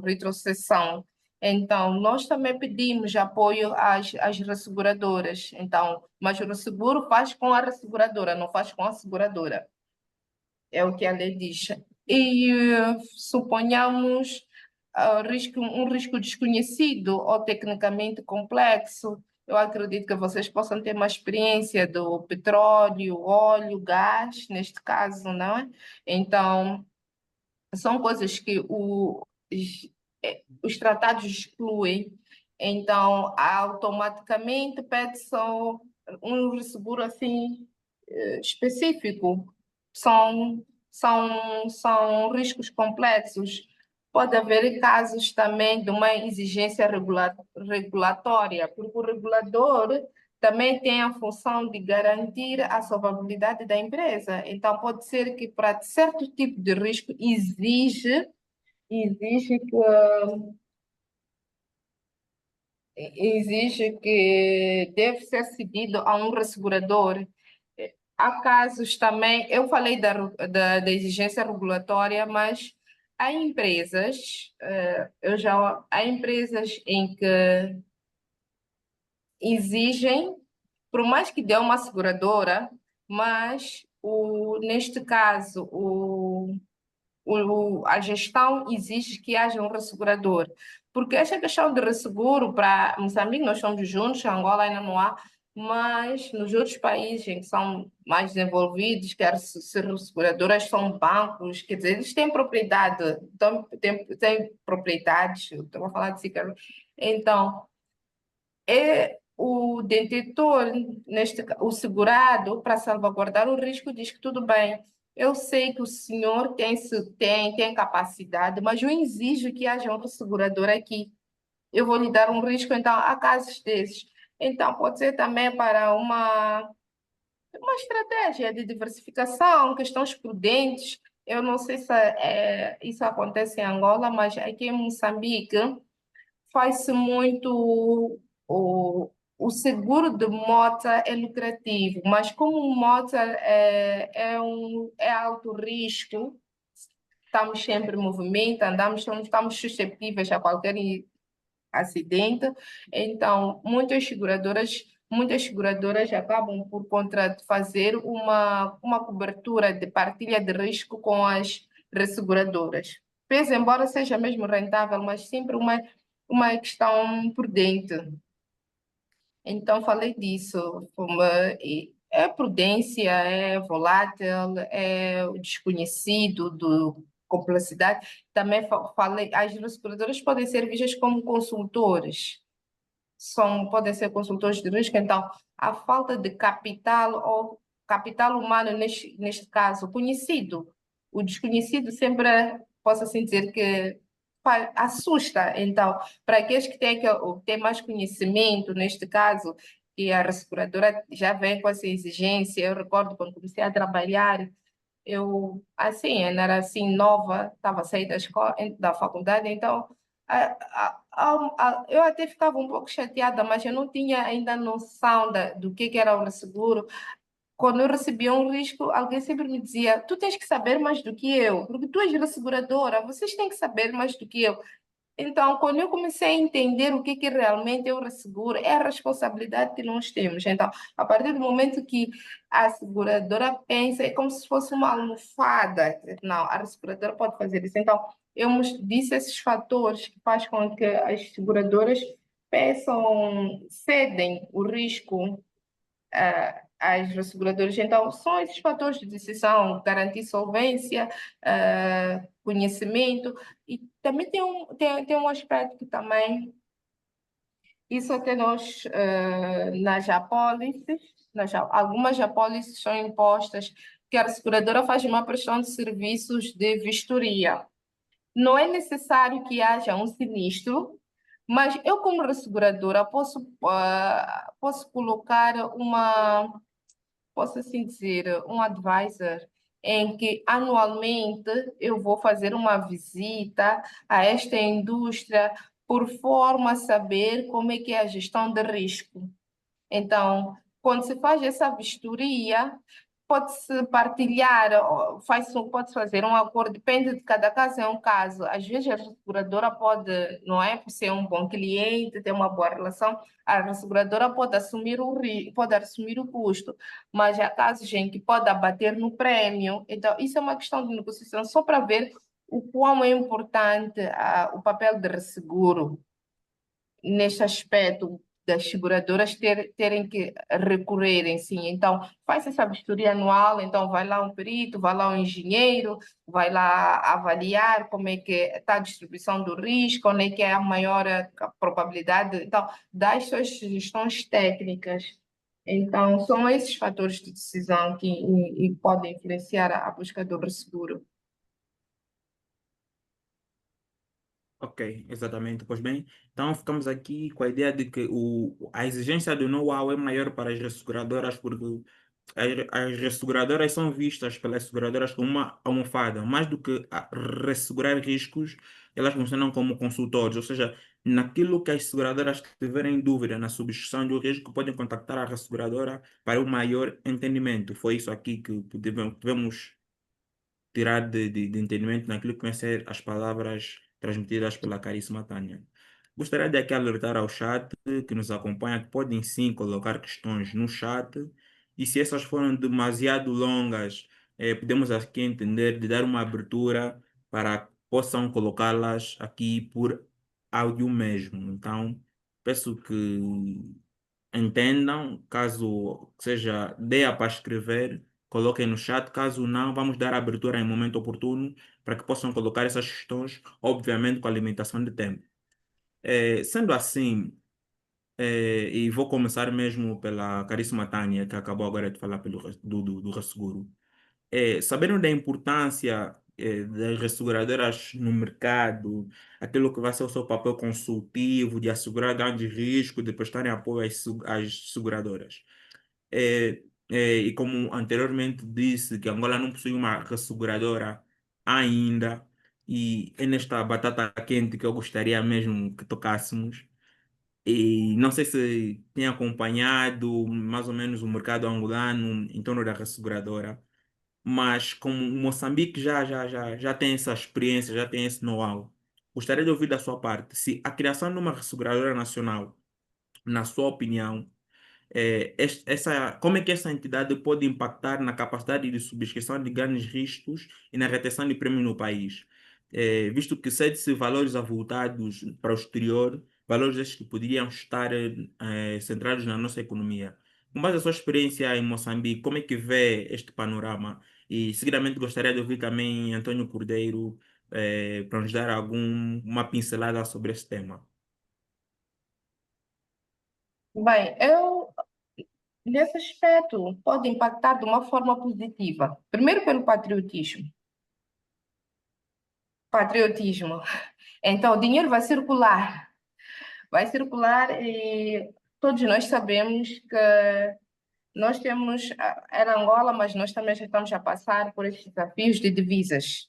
retrocessão. Então, nós também pedimos apoio às resseguradoras. Então, mas o resseguro faz com a resseguradora, não faz com a seguradora. É o que a lei diz. E suponhamos um risco desconhecido ou tecnicamente complexo. Eu acredito que vocês possam ter uma experiência do petróleo, óleo, gás, neste caso, não é? Então, são coisas que os tratados excluem, então automaticamente pede só um seguro assim específico. São riscos complexos. Pode haver casos também de uma exigência regulatória, porque o regulador também tem a função de garantir a solvabilidade da empresa. Então, pode ser que para certo tipo de risco exige que, exige que deve ser cedido a um ressegurador. Há casos também, eu falei da exigência regulatória, mas há empresas, há empresas em que exigem, por mais que dê uma seguradora, mas neste caso a gestão exige que haja um ressegurador. Porque essa questão de resseguro para Moçambique, nós somos juntos, Angola ainda não há, mas nos outros países em que são mais desenvolvidos, que as resseguradoras são bancos, quer dizer, eles têm propriedade, então, têm propriedades, eu estou a falar de Cícero. Então, é o detentor, o segurado, para salvaguardar o risco, diz que tudo bem. Eu sei que o senhor tem capacidade, mas eu exijo que haja um segurador aqui. Eu vou lhe dar um risco, então há casos desses. Então, pode ser também para uma estratégia de diversificação, questões prudentes. Eu não sei se isso acontece em Angola, mas aqui em Moçambique faz-se muito o seguro de moto é lucrativo, mas como o moto é alto risco, estamos sempre em movimento, estamos suscetíveis a qualquer acidente. Então, muitas seguradoras acabam por contra de fazer uma cobertura de partilha de risco com as resseguradoras. Pois, embora seja mesmo rentável, mas sempre uma questão prudente. Então, falei disso. É prudência, é volátil, é o desconhecido, do complexidade. Também falei, as seguradoras podem ser vistas como consultores, podem ser consultores de risco, então a falta de capital ou capital humano neste caso conhecido, o desconhecido sempre posso assim dizer que assusta, então para aqueles que têm que ter mais conhecimento neste caso que a seguradora já vem com essa exigência, eu recordo quando comecei a trabalhar eu, assim, ainda era assim nova, estava a sair da escola, da faculdade, então eu até ficava um pouco chateada, mas eu não tinha ainda noção do que era o resseguro. Quando eu recebia um risco, alguém sempre me dizia: Tu tens que saber mais do que eu, porque tu és resseguradora, vocês têm que saber mais do que eu. Então, quando eu comecei a entender o que realmente é o resseguro, é a responsabilidade que nós temos. Então, a partir do momento que a seguradora pensa, é como se fosse uma almofada. Não, a seguradora pode fazer isso. Então, eu disse esses fatores que fazem com que as seguradoras cedem o risco às asseguradoras. Então, são esses fatores de decisão, garantir solvência, conhecimento, e também tem um aspecto que também, isso até nós, nas apólices, algumas apólices são impostas que a seguradora faz uma prestação de serviços de vistoria. Não é necessário que haja um sinistro, mas eu, como resseguradora, posso colocar posso assim dizer, um advisor em que anualmente eu vou fazer uma visita a esta indústria por forma a saber como é que é a gestão de risco. Então, quando se faz essa vistoria, pode-se partilhar, pode-se fazer um acordo, depende de cada caso, é um caso. Às vezes a seguradora pode, não é, por ser um bom cliente, ter uma boa relação, a seguradora pode assumir o custo, mas há casos em que pode abater no prêmio. Então, isso é uma questão de negociação, só para ver o quão é importante o papel de resseguro neste aspecto das seguradoras terem que recorrerem, sim. Então, faz essa vistoria anual, então vai lá um perito, vai lá um engenheiro, vai lá avaliar como é que está a distribuição do risco, onde é que é a maior probabilidade, então, dá as suas sugestões técnicas. Então, são esses fatores de decisão que podem influenciar a busca do resseguro. Ok, exatamente. Pois bem, então ficamos aqui com a ideia de que a exigência do know-how é maior para as resseguradoras, porque as resseguradoras são vistas pelas seguradoras como uma almofada, mais do que ressegurar riscos, elas funcionam como consultores, ou seja, naquilo que as seguradoras tiverem dúvida na substituição do risco, podem contactar a resseguradora para o maior entendimento. Foi isso aqui que tivemos tirar de entendimento naquilo que vão ser as palavras transmitidas pela caríssima Tânia. Gostaria de aqui alertar ao chat que nos acompanha que podem sim colocar questões no chat e se essas forem demasiado longas, podemos aqui entender de dar uma abertura para que possam colocá-las aqui por áudio mesmo. Então, peço que entendam, caso seja dê para escrever, coloquem no chat, caso não, vamos dar abertura em momento oportuno para que possam colocar essas questões, obviamente com a limitação de tempo. Sendo assim, e vou começar mesmo pela caríssima Tânia, que acabou agora de falar do resseguro. Sabendo da importância das resseguradoras no mercado, aquilo que vai ser o seu papel consultivo, de assegurar grandes riscos, de prestarem apoio às seguradoras. E como anteriormente disse, que Angola não possui uma resseguradora ainda, e é nesta batata quente que eu gostaria mesmo que tocássemos. E não sei se tem acompanhado mais ou menos o mercado angolano em torno da resseguradora, mas como Moçambique já tem essa experiência, já tem esse know-how, gostaria de ouvir da sua parte se a criação de uma resseguradora nacional, na sua opinião, como é que essa entidade pode impactar na capacidade de subscrição de grandes riscos e na retenção de prêmios no país? Visto que cede-se valores avultados para o exterior, valores estes que poderiam estar centrados na nossa economia. Com base na sua experiência em Moçambique, como é que vê este panorama? E, seguidamente, gostaria de ouvir também Antônio Cordeiro, para nos dar uma pincelada sobre esse tema. Bem, nesse aspecto, pode impactar de uma forma positiva. Primeiro, pelo patriotismo. Patriotismo. Então, o dinheiro vai circular. Vai circular e todos nós sabemos que nós temos era Angola, mas nós também já estamos a passar por esses desafios de divisas.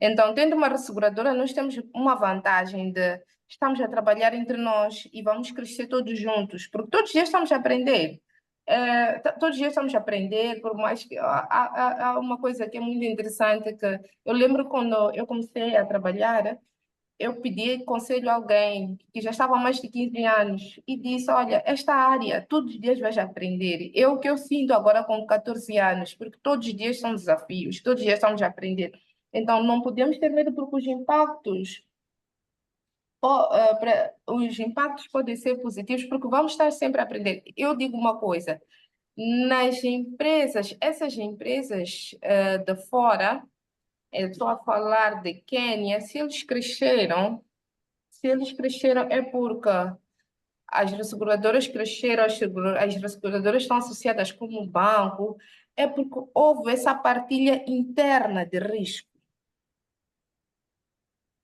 Então, tendo uma resseguradora, nós temos uma vantagem de estamos a trabalhar entre nós e vamos crescer todos juntos, porque todos os dias estamos a aprender. Todos os dias estamos a aprender, por mais que há uma coisa que é muito interessante, que eu lembro quando eu comecei a trabalhar, eu pedi conselho a alguém que já estava há mais de 15 anos e disse, olha, esta área, todos os dias vais aprender. O que eu sinto agora com 14 anos, porque todos os dias são desafios, todos os dias estamos a aprender. Então, não podemos ter medo porque os impactos podem ser positivos porque vamos estar sempre a aprender. Eu digo uma coisa, nas empresas, essas empresas de fora, eu estou a falar de Quênia, se eles cresceram é porque as resseguradoras cresceram, as resseguradoras estão associadas como banco, é porque houve essa partilha interna de risco.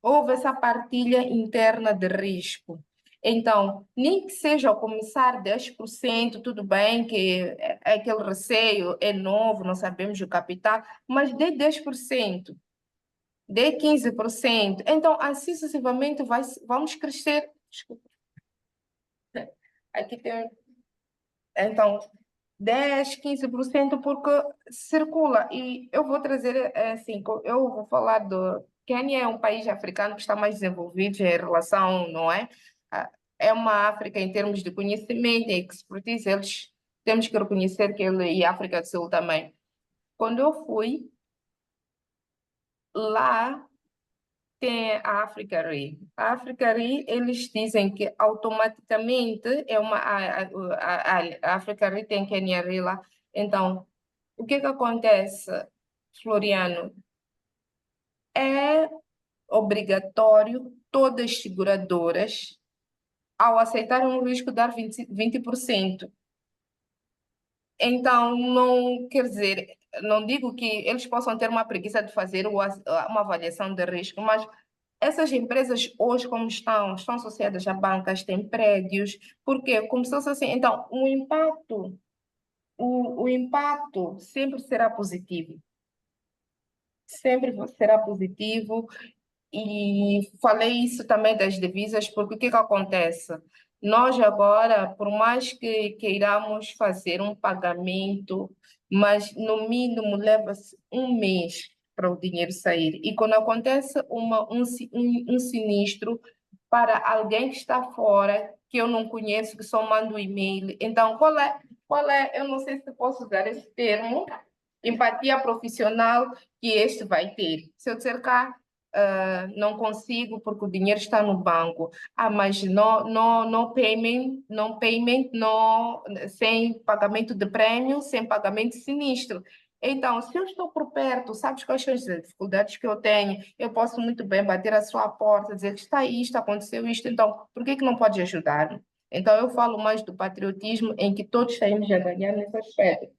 Houve essa partilha interna de risco. Então, nem que seja ao começar 10%, tudo bem que é aquele receio, é novo, não sabemos o capital, mas dê 10%, dê 15%. Então, assim sucessivamente vamos crescer. Desculpa. Aqui tem. Então, 10, 15% porque circula. E eu vou trazer, assim, eu vou falar do... Quênia é um país africano que está mais desenvolvido em relação, não é? É uma África em termos de conhecimento e expertise, temos que reconhecer que ele e a África do Sul também. Quando eu fui, lá tem a Africa Re. A Africa Re, eles dizem que automaticamente a Africa Re tem Kenya Re lá. Então, o que acontece, Floriano? É obrigatório todas as seguradoras, ao aceitar um risco, dar 20%. Então, não quer dizer, não digo que eles possam ter uma preguiça de fazer uma avaliação de risco, mas essas empresas hoje, como estão associadas a bancas, têm prédios, porque começou-se assim. Então, o impacto sempre será positivo. Sempre será positivo. E falei isso também das divisas, porque o que acontece? Nós agora, por mais que queiramos fazer um pagamento, mas no mínimo leva-se um mês para o dinheiro sair. E quando acontece um sinistro para alguém que está fora, que eu não conheço, que só manda um e-mail, então eu não sei se posso usar esse termo, empatia profissional que este vai ter. Se eu disser cá, não consigo porque o dinheiro está no banco. Mas no payment, sem pagamento de prêmio, sem pagamento de sinistro. Então, se eu estou por perto, sabes quais são as dificuldades que eu tenho? Eu posso muito bem bater a sua porta, dizer que está isto, aconteceu isto, então, por que não pode ajudar-me? Então, eu falo mais do patriotismo em que todos saímos a ganhar nesse aspecto.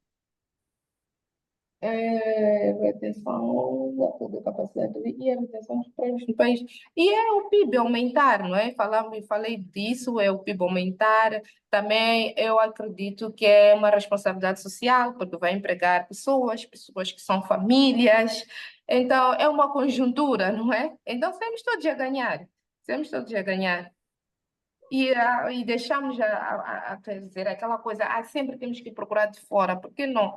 retenção da toda capacidade e a retenção dos prémios no país. E é o PIB aumentar, não é? Falei disso, é o PIB aumentar. Também eu acredito que é uma responsabilidade social, porque vai empregar pessoas que são famílias. Então, é uma conjuntura, não é? Então, temos todos a ganhar. Temos todos a ganhar. E deixamos quer dizer, aquela coisa, sempre temos que procurar de fora, porque não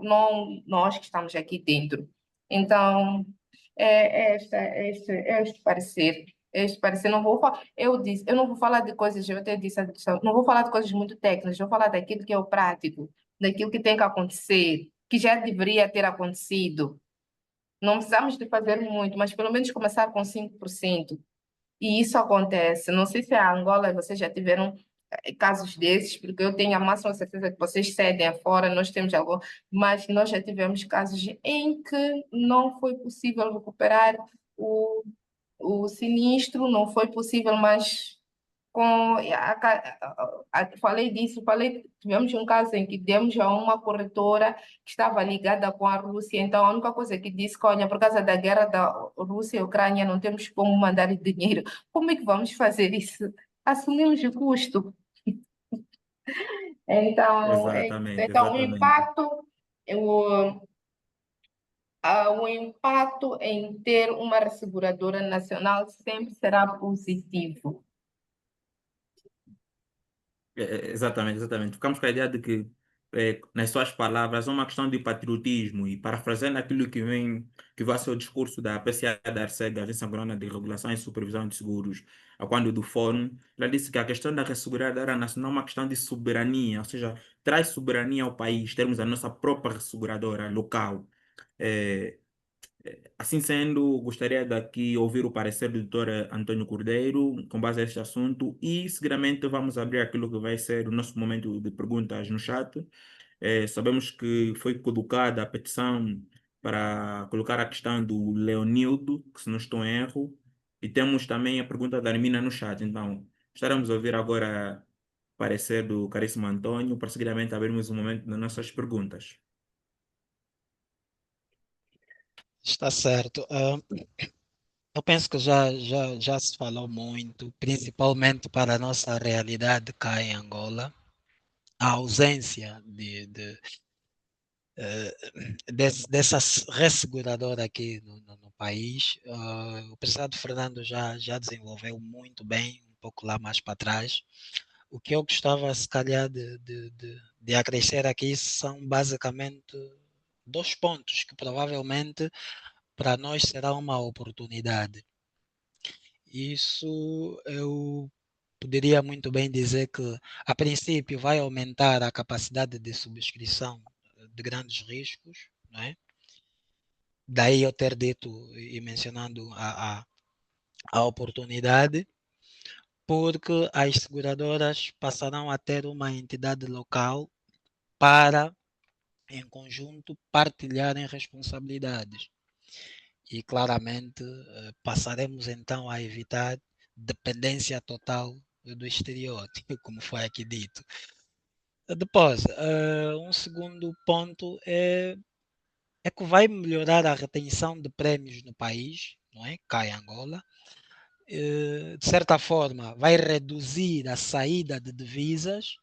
nós que estamos aqui dentro. Então, este parecer. Este parecer, não vou falar, eu não vou falar de coisas, eu até disse, não vou falar de coisas muito técnicas, vou falar daquilo que é o prático, daquilo que tem que acontecer, que já deveria ter acontecido. Não precisamos de fazer muito, mas pelo menos começar com 5%. E isso acontece. Não sei se a Angola vocês já tiveram casos desses, porque eu tenho a máxima certeza que vocês cedem afora, nós temos algo, mas nós já tivemos casos em que não foi possível recuperar o, o sinistro, não foi possível mais com falei disso, tivemos um caso em que demos a uma corretora que estava ligada com a Rússia, então a única coisa que disse que, olha, por causa da guerra da Rússia e Ucrânia, não temos como mandar dinheiro. Como é que vamos fazer isso? Assumimos o custo. Então, Exatamente, então exatamente. o, o impacto em ter uma resseguradora nacional sempre será positivo. Exatamente, exatamente. Ficamos com a ideia de que, nas suas palavras, é uma questão de patriotismo e parafraseando aquilo que vai ser o discurso da PCA da ARCEG, Agência Angolana de Regulação e Supervisão de Seguros, a quando do Fórum, ela disse que a questão da resseguradora nacional é uma questão de soberania, ou seja, traz soberania ao país, termos a nossa própria resseguradora local. Eh, Assim sendo, gostaria daqui ouvir o parecer do Dr. Antônio Cordeiro com base a este assunto e seguidamente vamos abrir aquilo que vai ser o nosso momento de perguntas no chat. Sabemos que foi colocada a petição para colocar a questão do Leonildo, que se não estou em erro, e temos também a pergunta da Armina no chat. Então, estaremos a ouvir agora o parecer do caríssimo Antônio para seguidamente abrirmos um momento das nossas perguntas. Está certo. Eu penso que já se falou muito, principalmente para a nossa realidade cá em Angola, a ausência dessa resseguradora aqui no país. O presidente Fernando já desenvolveu muito bem, um pouco lá mais para trás. O que eu gostava, se calhar, de acrescer aqui são basicamente dois pontos que provavelmente para nós será uma oportunidade. Isso eu poderia muito bem dizer que, a princípio, vai aumentar a capacidade de subscrição de grandes riscos, não é? Daí eu ter dito e mencionando a oportunidade, porque as seguradoras passarão a ter uma entidade local para, em conjunto, partilharem responsabilidades. E claramente passaremos então a evitar dependência total do exterior, como foi aqui dito. Depois, um segundo ponto é que vai melhorar a retenção de prémios no país, não é? Cá em Angola. De certa forma, vai reduzir a saída de divisas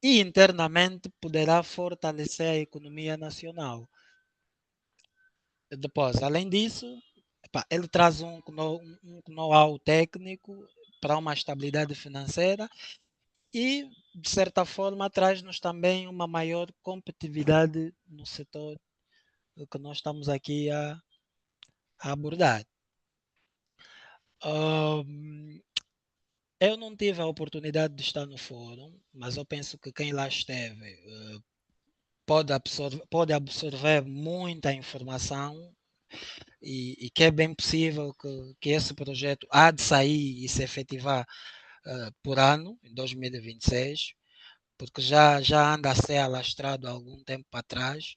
e internamente poderá fortalecer a economia nacional. Depois, além disso, ele traz um know-how técnico para uma estabilidade financeira e, de certa forma, traz-nos também uma maior competitividade no setor que nós estamos aqui a abordar. Eu não tive a oportunidade de estar no fórum, mas eu penso que quem lá esteve pode absorver muita informação e que é bem possível que esse projeto há de sair e se efetivar por ano, em 2026, porque já anda a ser alastrado há algum tempo para trás.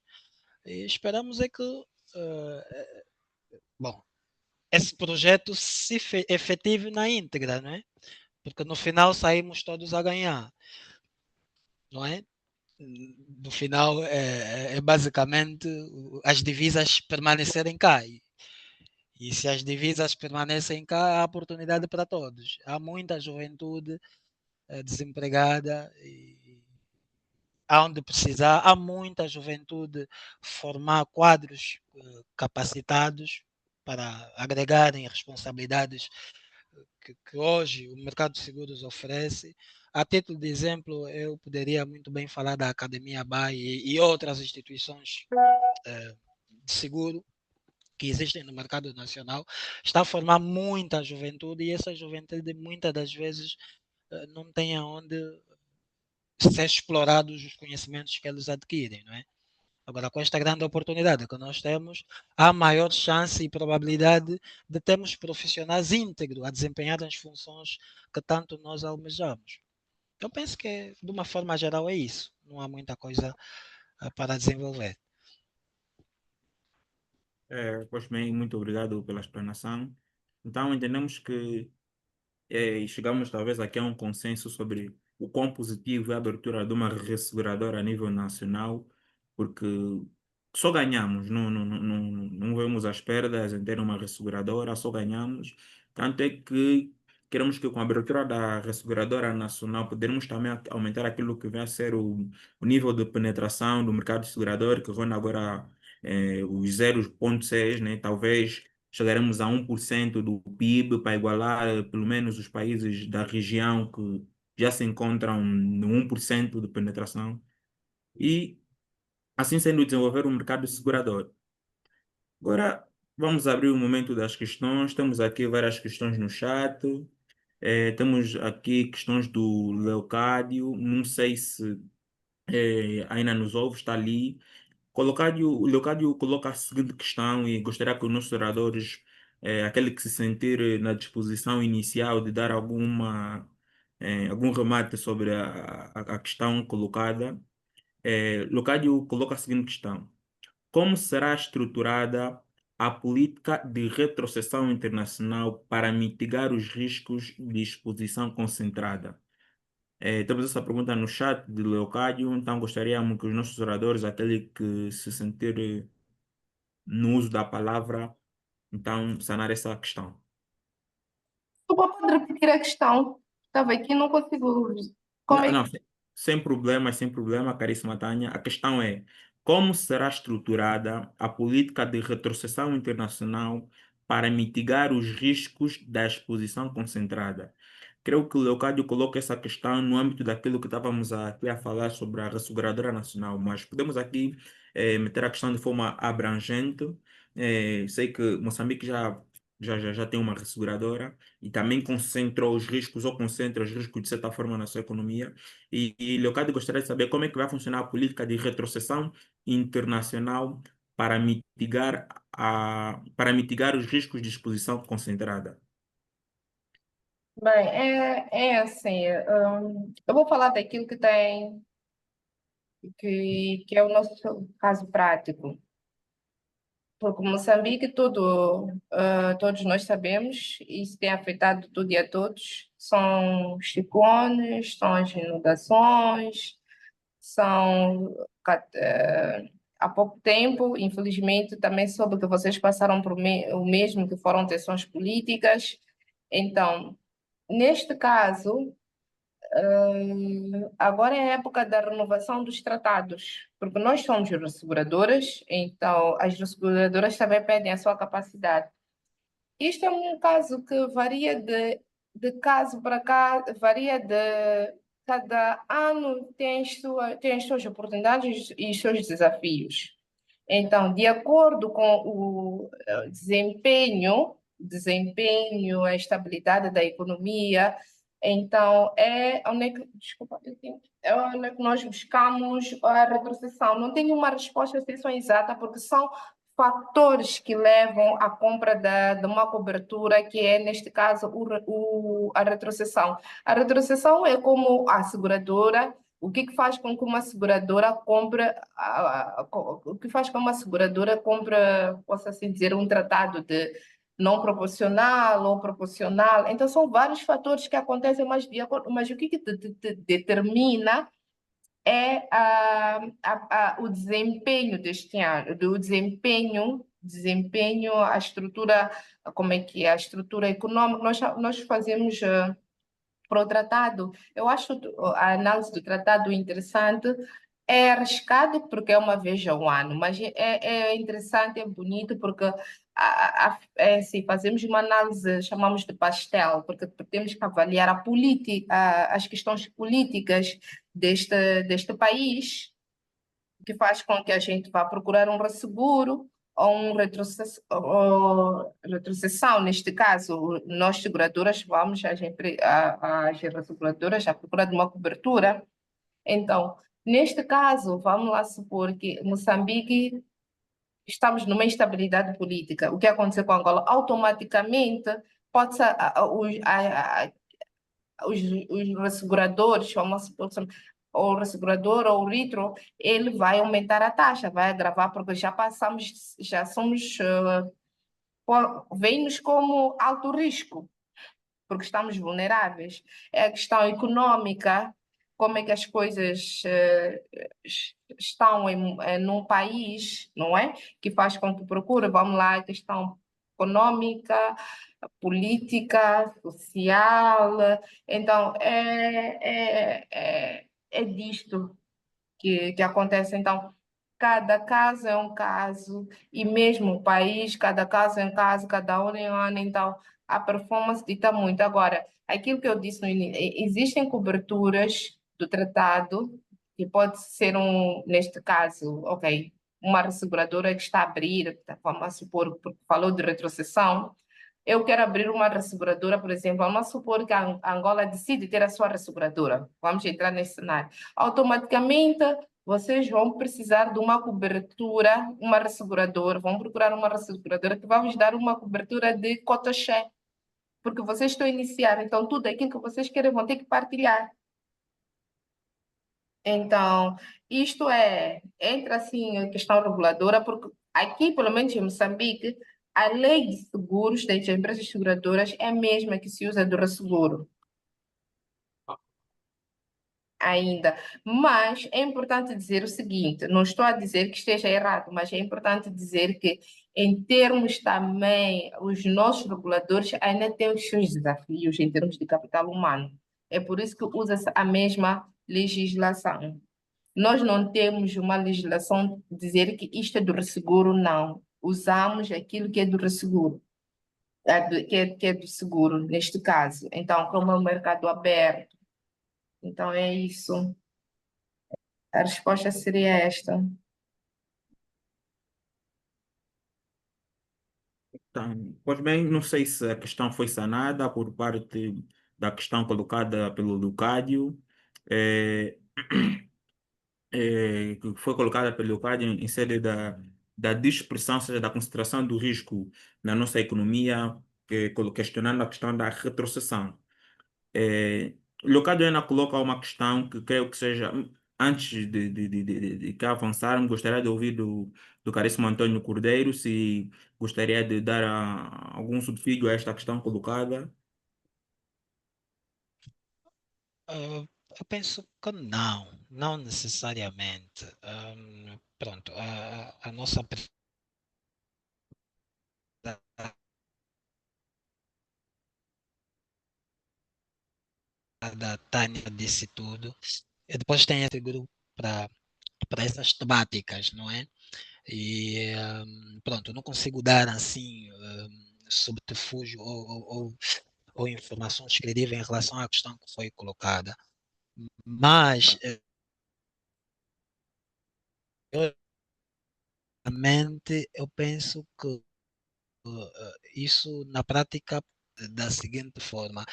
E esperamos é que bom, esse projeto se efetive na íntegra, não é? Porque no final saímos todos a ganhar, não é? no final é basicamente as divisas permanecerem cá. E se as divisas permanecem cá, há oportunidade para todos. Há muita juventude desempregada e há onde precisar, há muita juventude formar quadros capacitados para agregarem responsabilidades que hoje o mercado de seguros oferece. A título de exemplo, eu poderia muito bem falar da Academia BAE e outras instituições de seguro que existem no mercado nacional, está a formar muita juventude e essa juventude muitas das vezes não tem aonde ser explorados os conhecimentos que eles adquirem, não é? Agora, com esta grande oportunidade que nós temos, há maior chance e probabilidade de termos profissionais íntegros a desempenhar as funções que tanto nós almejamos. Eu penso que, de uma forma geral, é isso. Não há muita coisa para desenvolver. Pois bem, muito obrigado pela explanação. Então, entendemos que e chegamos talvez aqui a um consenso sobre o quão positivo é a abertura de uma resseguradora a nível nacional, porque só ganhamos, não vemos as perdas em ter uma resseguradora, só ganhamos. Tanto é que queremos que com a abertura da resseguradora nacional podermos também aumentar aquilo que vem a ser o nível de penetração do mercado segurador, que ronda agora os 0,6, né? Talvez chegaremos a 1% do PIB para igualar pelo menos os países da região que já se encontram no 1% de penetração e, assim sendo, desenvolver um mercado segurador. Agora, vamos abrir o momento das questões. Temos aqui várias questões no chat. Temos aqui questões do Leocádio. Não sei se ainda nos ouve, está ali. O Leocádio coloca a seguinte questão e gostaria que os nossos oradores, aquele que se sentir na disposição inicial de dar algum remate sobre a questão colocada, Leocádio coloca a seguinte questão: como será estruturada a política de retrocessão internacional para mitigar os riscos de exposição concentrada? Temos essa pergunta no chat de Leocádio, então gostaríamos que os nossos oradores, aquele que se sentir no uso da palavra, então, sanar essa questão. Tu pode repetir a questão? Estava aqui, não consigo. Como Não, é não, que. sem problema, caríssima Tânia. A questão é como será estruturada a política de retrocessão internacional para mitigar os riscos da exposição concentrada? Creio que o Leocádio coloca essa questão no âmbito daquilo que estávamos aqui a falar sobre a resseguradora nacional, mas podemos aqui meter a questão de forma abrangente. Sei que Moçambique já tem uma resseguradora e também concentrou os riscos ou concentra os riscos de certa forma na sua economia. E Leocádio gostaria de saber como é que vai funcionar a política de retrocessão internacional para mitigar os riscos de exposição concentrada. Bem, é assim, eu vou falar daquilo que é o nosso caso prático. Porque Moçambique, todos nós sabemos, isso tem afetado tudo e a todos. São os ciclones, são as inundações, são. Há pouco tempo, infelizmente, também soube que vocês passaram por o mesmo, que foram tensões políticas. Então, neste caso, agora é a época da renovação dos tratados, porque nós somos resseguradoras, então as resseguradoras também pedem a sua capacidade. Isto é um caso que varia de caso para caso, varia de cada ano tem as suas oportunidades e os seus desafios. Então, de acordo com o desempenho, a estabilidade da economia, então desculpa, é onde é que nós buscamos a retrocessão. Não tenho uma resposta assim tão exata, porque são fatores que levam à compra de uma cobertura, que é, neste caso, a retrocessão. A retrocessão é como a seguradora. O que faz com que uma seguradora compre, o que faz com que uma seguradora compre, posso assim dizer, um tratado de não proporcional ou proporcional? Então, são vários fatores que acontecem, mas o que determina é o desempenho deste ano, desempenho, a estrutura, como é que é, a estrutura econômica. Nós fazemos para o tratado. Eu acho a análise do tratado interessante. É arriscado porque é uma vez ao ano, mas é interessante, é bonito porque é assim, fazemos uma análise, chamamos de pastel, porque temos que avaliar as questões políticas deste país, que faz com que a gente vá procurar um resseguro ou ou retrocessão. Neste caso, nós seguradoras vamos às resseguradoras à procura de uma cobertura. Então, neste caso, vamos lá supor que Moçambique estamos numa instabilidade política. O que aconteceu com Angola? Automaticamente, pode ser, os resseguradores, vamos supor, ou o ressegurador ou o litro, ele vai aumentar a taxa, vai agravar, porque já somos, vem-nos como alto risco, porque estamos vulneráveis. É a questão econômica, como é que as coisas estão num país, não é? Que faz com que procure, vamos lá, a questão econômica, política, social. Então, é disto que acontece. Então, cada caso é um caso, e mesmo o país, cada caso é um caso, cada ano é um ano. Então, a performance dita muito. Agora, aquilo que eu disse no início, existem coberturas do tratado, que pode ser neste caso, ok, uma resseguradora que está a abrir, vamos supor, porque falou de retrocessão. Eu quero abrir uma resseguradora, por exemplo, vamos supor que a Angola decide ter a sua resseguradora. Vamos entrar nesse cenário. Automaticamente, vocês vão precisar de uma cobertura, uma resseguradora, vão procurar uma resseguradora que vai vos dar uma cobertura de cota-share, porque vocês estão a iniciar, então tudo aquilo que vocês querem vão ter que partilhar. Então, isto entra assim a questão reguladora, porque aqui, pelo menos em Moçambique, a lei de seguros das empresas seguradoras é a mesma que se usa do resseguro ainda. Mas é importante dizer o seguinte: não estou a dizer que esteja errado, mas é importante dizer que, em termos também, os nossos reguladores ainda têm os seus desafios em termos de capital humano. É por isso que usa-se a mesma legislação. Nós não temos uma legislação dizer que isto é do resseguro, não. Usamos aquilo que é do resseguro, que é do seguro, neste caso. Então, como é um mercado aberto, então é isso. A resposta seria esta. Então, pois bem, não sei se a questão foi sanada por parte da questão colocada pelo Lucádio, eh, que foi colocada pelo Lucádio em sede da dispersão, ou seja, da concentração do risco na nossa economia, questionando a questão da retrocessão. O Leocádio ainda coloca uma questão que creio que seja, antes de que avançarmos, gostaria de ouvir do caríssimo Antônio Cordeiro se gostaria de dar algum subsídio a esta questão colocada. Eu penso que não necessariamente. Pronto, a nossa da Tânia disse tudo. E depois tem esse grupo para essas temáticas, não é? E pronto, não consigo dar assim subterfúgio ou informações credíveis em relação à questão que foi colocada. Mas eu realmente eu penso que isso na prática da seguinte forma.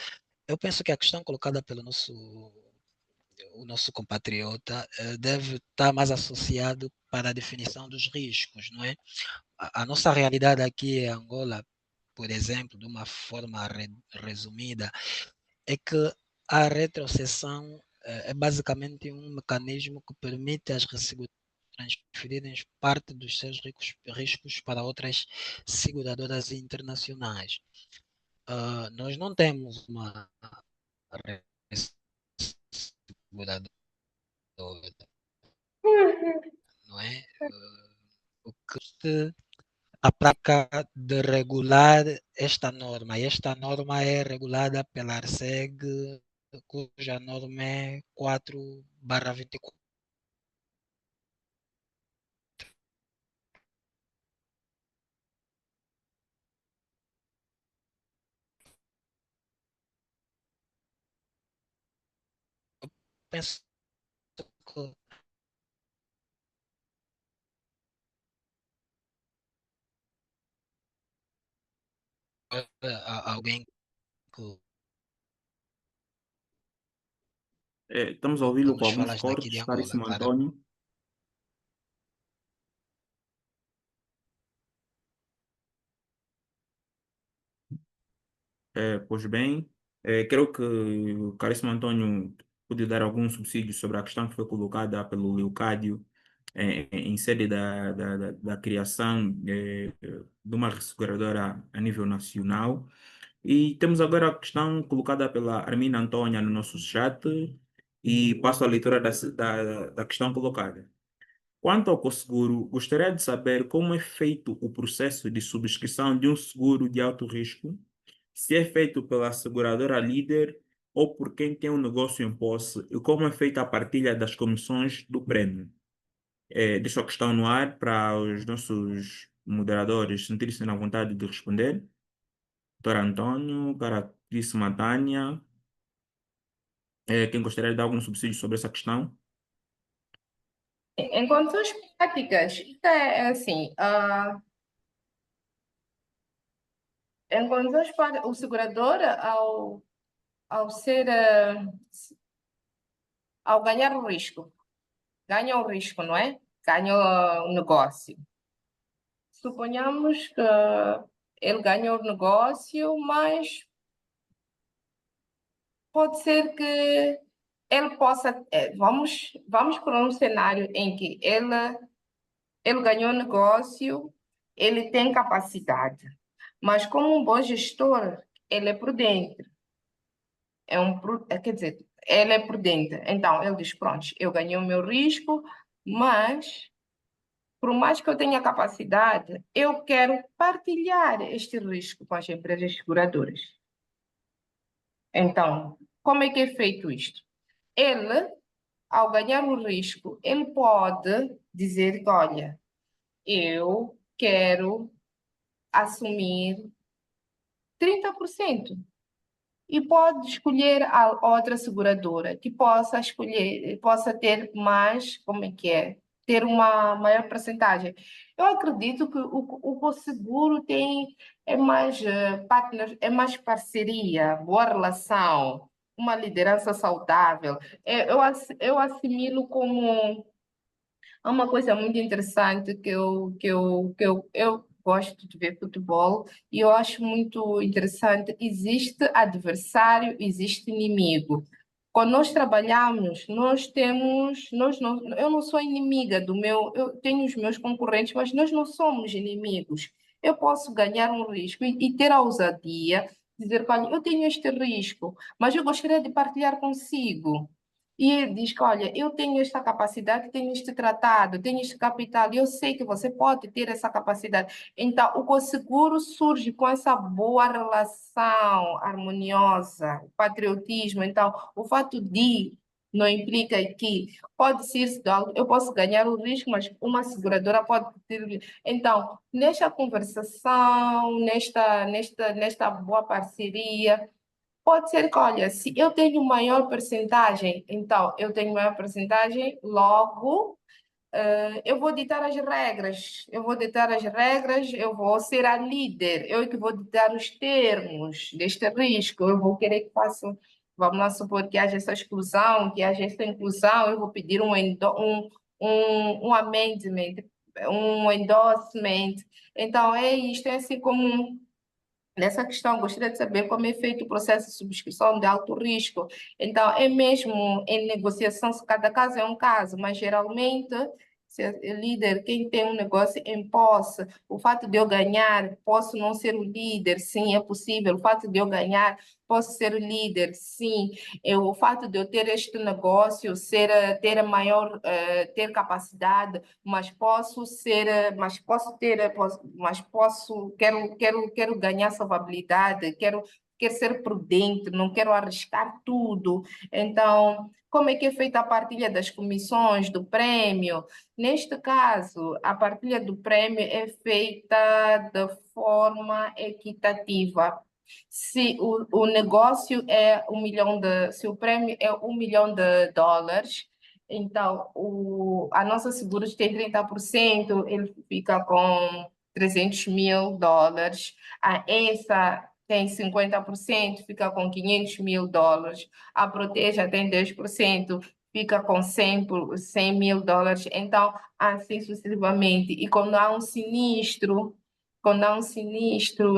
Eu penso que a questão colocada pelo o nosso compatriota deve estar mais associado para a definição dos riscos, não é? A nossa realidade aqui em Angola, por exemplo, de uma forma resumida, é que a retrocessão é basicamente um mecanismo que permite às resseguradores transferirem parte dos seus riscos para outras seguradoras internacionais. Nós não temos uma seguradora não é? O que a prática de regular esta norma. Esta norma é regulada pela ARCEG, cuja norma é 4/24. Penso que alguém que Estamos a ouvi-lo com nos alguns falas daqui de cortes, Angola, caríssimo claro. António. Pois bem, creio que o caríssimo António pode dar algum subsídio sobre a questão que foi colocada pelo Leocádio em sede da criação de uma resseguradora a nível nacional. E temos agora a questão colocada pela Armina Antônia no nosso chat e passo a leitura da questão colocada. Quanto ao Cosseguro, gostaria de saber como é feito o processo de subscrição de um seguro de alto risco, se é feito pela seguradora líder ou por quem tem um negócio em posse e como é feita a partilha das comissões do prêmio. Deixo a questão no ar para os nossos moderadores sentirem-se na vontade de responder. Doutor Antônio, caríssima Tânia, quem gostaria de dar algum subsídio sobre essa questão? Em condições práticas, isto é assim, em condições práticas, o segurador, ao ser, ao ganhar o risco, ganha o risco, não é? Ganha o negócio. Suponhamos que ele ganha o negócio, mas pode ser que ele possa. Vamos para um cenário em que ele ganhou o negócio, ele tem capacidade, mas como um bom gestor, ele é prudente. Quer dizer, ele é prudente. Então, ele diz: pronto, eu ganhei o meu risco, mas por mais que eu tenha capacidade, eu quero partilhar este risco com as empresas seguradoras. Então, como é que é feito isto? Ele, ao ganhar o risco, ele pode dizer que, olha, eu quero assumir 30% e pode escolher a outra seguradora que possa escolher, possa ter mais, como é que é? Ter uma maior percentagem. Eu acredito que o seguro tem mais partner, é mais parceria, boa relação, uma liderança saudável. Eu assimilo como uma coisa muito interessante que eu gosto de ver futebol e eu acho muito interessante. Existe adversário, existe inimigo. Quando nós trabalhamos, eu não sou inimiga do meu, eu tenho os meus concorrentes, mas nós não somos inimigos. Eu posso ganhar um risco e ter a ousadia, dizer, olha, eu tenho este risco, mas eu gostaria de partilhar consigo. E ele diz que, olha, eu tenho esta capacidade, tenho este tratado, tenho este capital, e eu sei que você pode ter essa capacidade. Então, o conseguro surge com essa boa relação harmoniosa, o patriotismo. Então, o fato de não implica que pode ser, eu posso ganhar o risco, mas uma seguradora pode ter. Então, nesta conversação, nesta boa parceria, pode ser que, olha, se eu tenho maior percentagem, então eu tenho maior percentagem, logo eu vou ditar as regras, eu vou ser a líder, eu que vou ditar os termos deste risco, eu vou querer que faça, vamos lá supor que haja essa exclusão, que haja essa inclusão, eu vou pedir um amendment, um endorsement. Então, é isto, é assim como. Nessa questão, gostaria de saber como é feito o processo de subscrição de alto risco. Então, é mesmo em negociação, se cada caso é um caso, mas geralmente ser líder, quem tem um negócio em posse, o fato de eu ganhar, posso não ser o líder, sim, é possível. O fato de eu ganhar, posso ser o líder, sim. O fato de eu ter este negócio, ter a maior, ter capacidade, mas posso ser, mas posso ter, mas posso, quero ganhar salvabilidade, quero ser prudente, não quero arriscar tudo. Então, como é que é feita a partilha das comissões, do prêmio? Neste caso, a partilha do prêmio é feita de forma equitativa. Se o negócio é se o prêmio é US$ 1 milhão, então a nossa seguros tem 30%, ele fica com US$ 300 mil. Essa tem 50%, fica com US$ 500 mil. A Proteja tem 10%, fica com US$ 100 mil. Então, assim sucessivamente. E quando há um sinistro,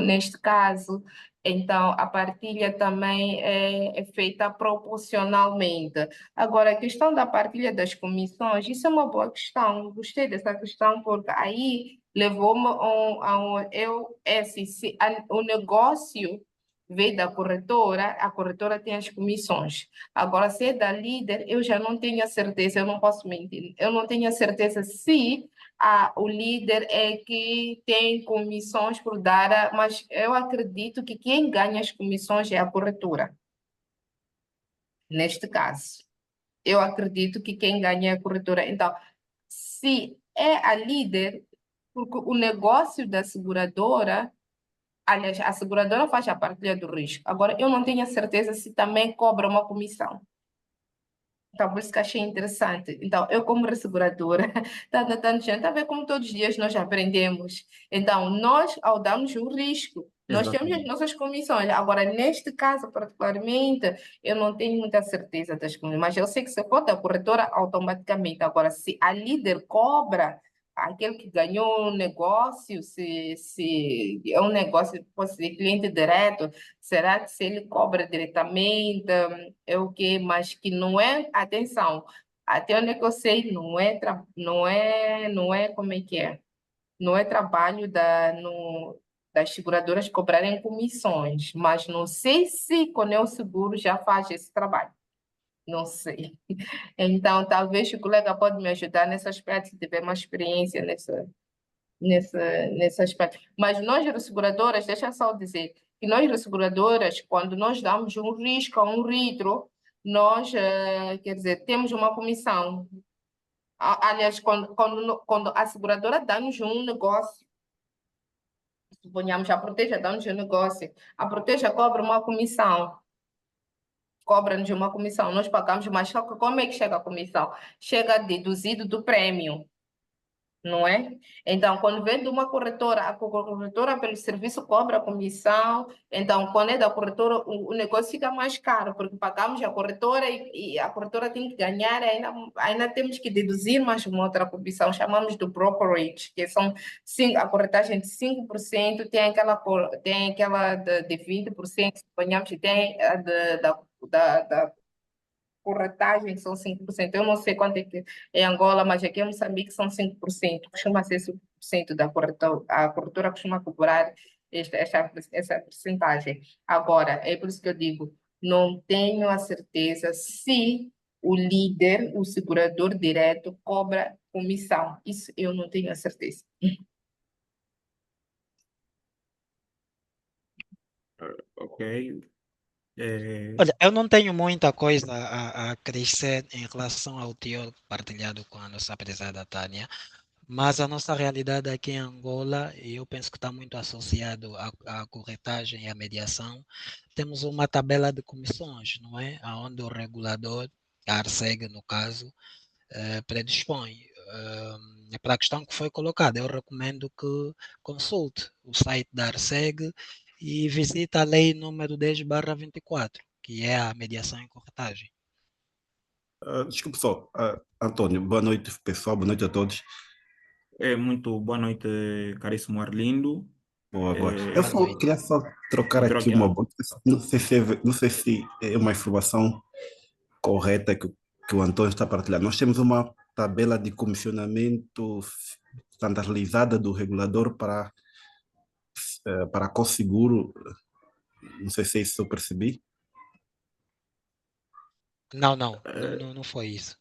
neste caso, então a partilha também é feita proporcionalmente. Agora, a questão da partilha das comissões, isso é uma boa questão. Gostei dessa questão, porque aí levou-me o negócio veio da corretora, a corretora tem as comissões. Agora, se é da líder, eu já não tenho a certeza, eu não posso mentir, eu não tenho a certeza se o líder é que tem comissões por dar, mas eu acredito que quem ganha as comissões é a corretora, neste caso. Eu acredito que quem ganha é a corretora. Então, se é a líder, porque o negócio da seguradora, aliás, a seguradora faz a partilha do risco. Agora, eu não tenho a certeza se também cobra uma comissão. Então, por isso que achei interessante. Então, eu como resseguradora, tanto gente, a ver como todos os dias nós aprendemos. Então, nós, ao darmos um risco, nós temos as Exatamente. nossas comissões. Agora, neste caso, particularmente, eu não tenho muita certeza das comissões, mas eu sei que se for da corretora, automaticamente. Agora, se a líder cobra, aquele que ganhou um negócio, se é um negócio, pode ser cliente direto, será que se ele cobra diretamente? É o quê? Mas que não é, atenção, até onde é que eu sei, não é como é que é? Não é trabalho das seguradoras cobrarem comissões, mas não sei se Conel Seguro já faz esse trabalho, não sei. Então, talvez o colega pode me ajudar nesse aspecto, se tiver uma experiência nessa, nesse aspecto. Mas nós, seguradoras, deixa só dizer, que nós, seguradoras, quando nós damos um risco a um ritro, nós, quer dizer, temos uma comissão. Aliás, quando a seguradora dá-nos um negócio, suponhamos a Proteja dá-nos um negócio, a Proteja cobra uma comissão, cobra-nos uma comissão, nós pagamos, mas só que como é que chega a comissão? Chega deduzido do prêmio. Não é? Então, quando vem de uma corretora, a corretora pelo serviço cobra a comissão, então, quando é da corretora, o negócio fica mais caro, porque pagamos a corretora e a corretora tem que ganhar, ainda temos que deduzir mais uma outra comissão, chamamos do brokerage, que são a corretagem de 5%, tem aquela de 20%, suponhamos que tem a da corretagem, que são 5%. Eu não sei quanto é que é em Angola, mas aqui em Moçambique são 5%. Costuma ser 5% da corretora. A corretora costuma cobrar essa porcentagem. Agora, é por isso que eu digo, não tenho a certeza se o líder, o segurador direto, cobra comissão. Isso eu não tenho a certeza. Ok. É, Olha, eu não tenho muita coisa a crescer em relação ao teor partilhado com a nossa prezada Tânia, mas a nossa realidade aqui em Angola, e eu penso que está muito associado à corretagem e à mediação, temos uma tabela de comissões, não é? Onde o regulador, a ARCEG no caso, predispõe. Para a questão que foi colocada, eu recomendo que consulte o site da ARCEG e visite a lei número 10/24, que é a mediação em corretagem. Desculpe só, Antônio, boa noite pessoal, boa noite a todos. muito boa noite, caríssimo Arlindo. Boa, boa. É, Eu só queria só trocar aqui troque- uma boa, não sei se é uma informação correta que o Antônio está a partilhar. Nós temos uma tabela de comissionamento standardizada do regulador para Cosseguro. Não sei se é isso que eu percebi. Não foi isso.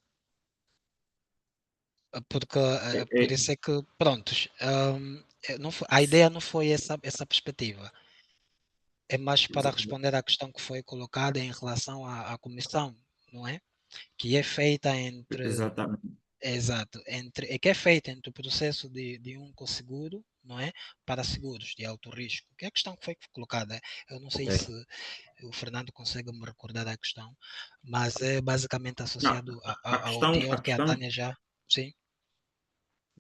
Porque por isso é que, prontos, a ideia não foi essa perspectiva. É mais para responder à questão que foi colocada em relação à comissão, não é? Que é feita entre, Exatamente. exato, que é feita entre o processo de um cosseguro, não é? Para seguros de alto risco, que é a questão que foi colocada. Eu não sei Ok. se o Fernando consegue me recordar da questão, mas é basicamente Não, associado a ao questão, a teor que a questão Tânia já, sim.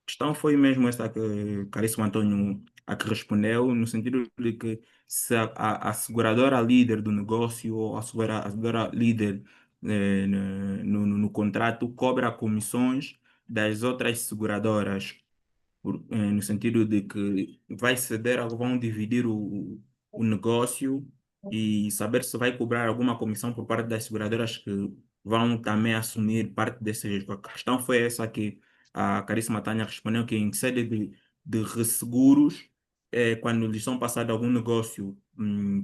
questão foi mesmo essa que o caríssimo Antônio a que respondeu, no sentido de que se a seguradora líder do negócio ou a seguradora líder no contrato cobra comissões das outras seguradoras no sentido de que vai ceder, vão dividir o negócio e saber se vai cobrar alguma comissão por parte das seguradoras que vão também assumir parte desse risco. A questão foi essa que a caríssima Tânia respondeu, que em sede de resseguros, quando lhes são passado algum negócio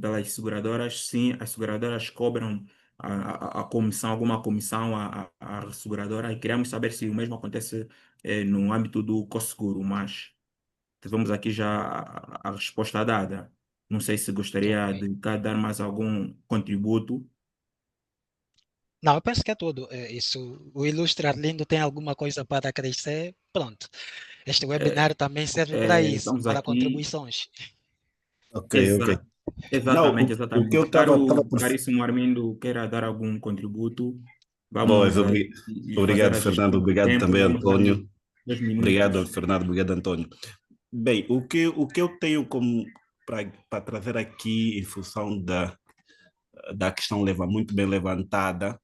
pelas seguradoras, sim, as seguradoras cobram a comissão, alguma comissão à seguradora, e queremos saber se o mesmo acontece no âmbito do Cosseguro, mas tivemos aqui já a resposta dada. Não sei se gostaria Ok. de cá dar mais algum contributo. Não, eu penso que é tudo. Isso, o Ilustre Arlindo tem alguma coisa para crescer, pronto. Este É, webinar também serve para isso, estamos para aqui. contribuições. Ok, ok. Exato, Não, exatamente, o que eu exatamente. estava Caro, caríssimo Armindo, queira dar algum contributo, Pois, vamos lhe fazer obrigado, a Fernando. gestão do Obrigado tempo. também, Vamos dar-lhe Antônio. 2 minutos. Obrigado, Fernando. Obrigado, Antônio. Bem, o que eu tenho como para trazer aqui em função da questão muito bem levantada,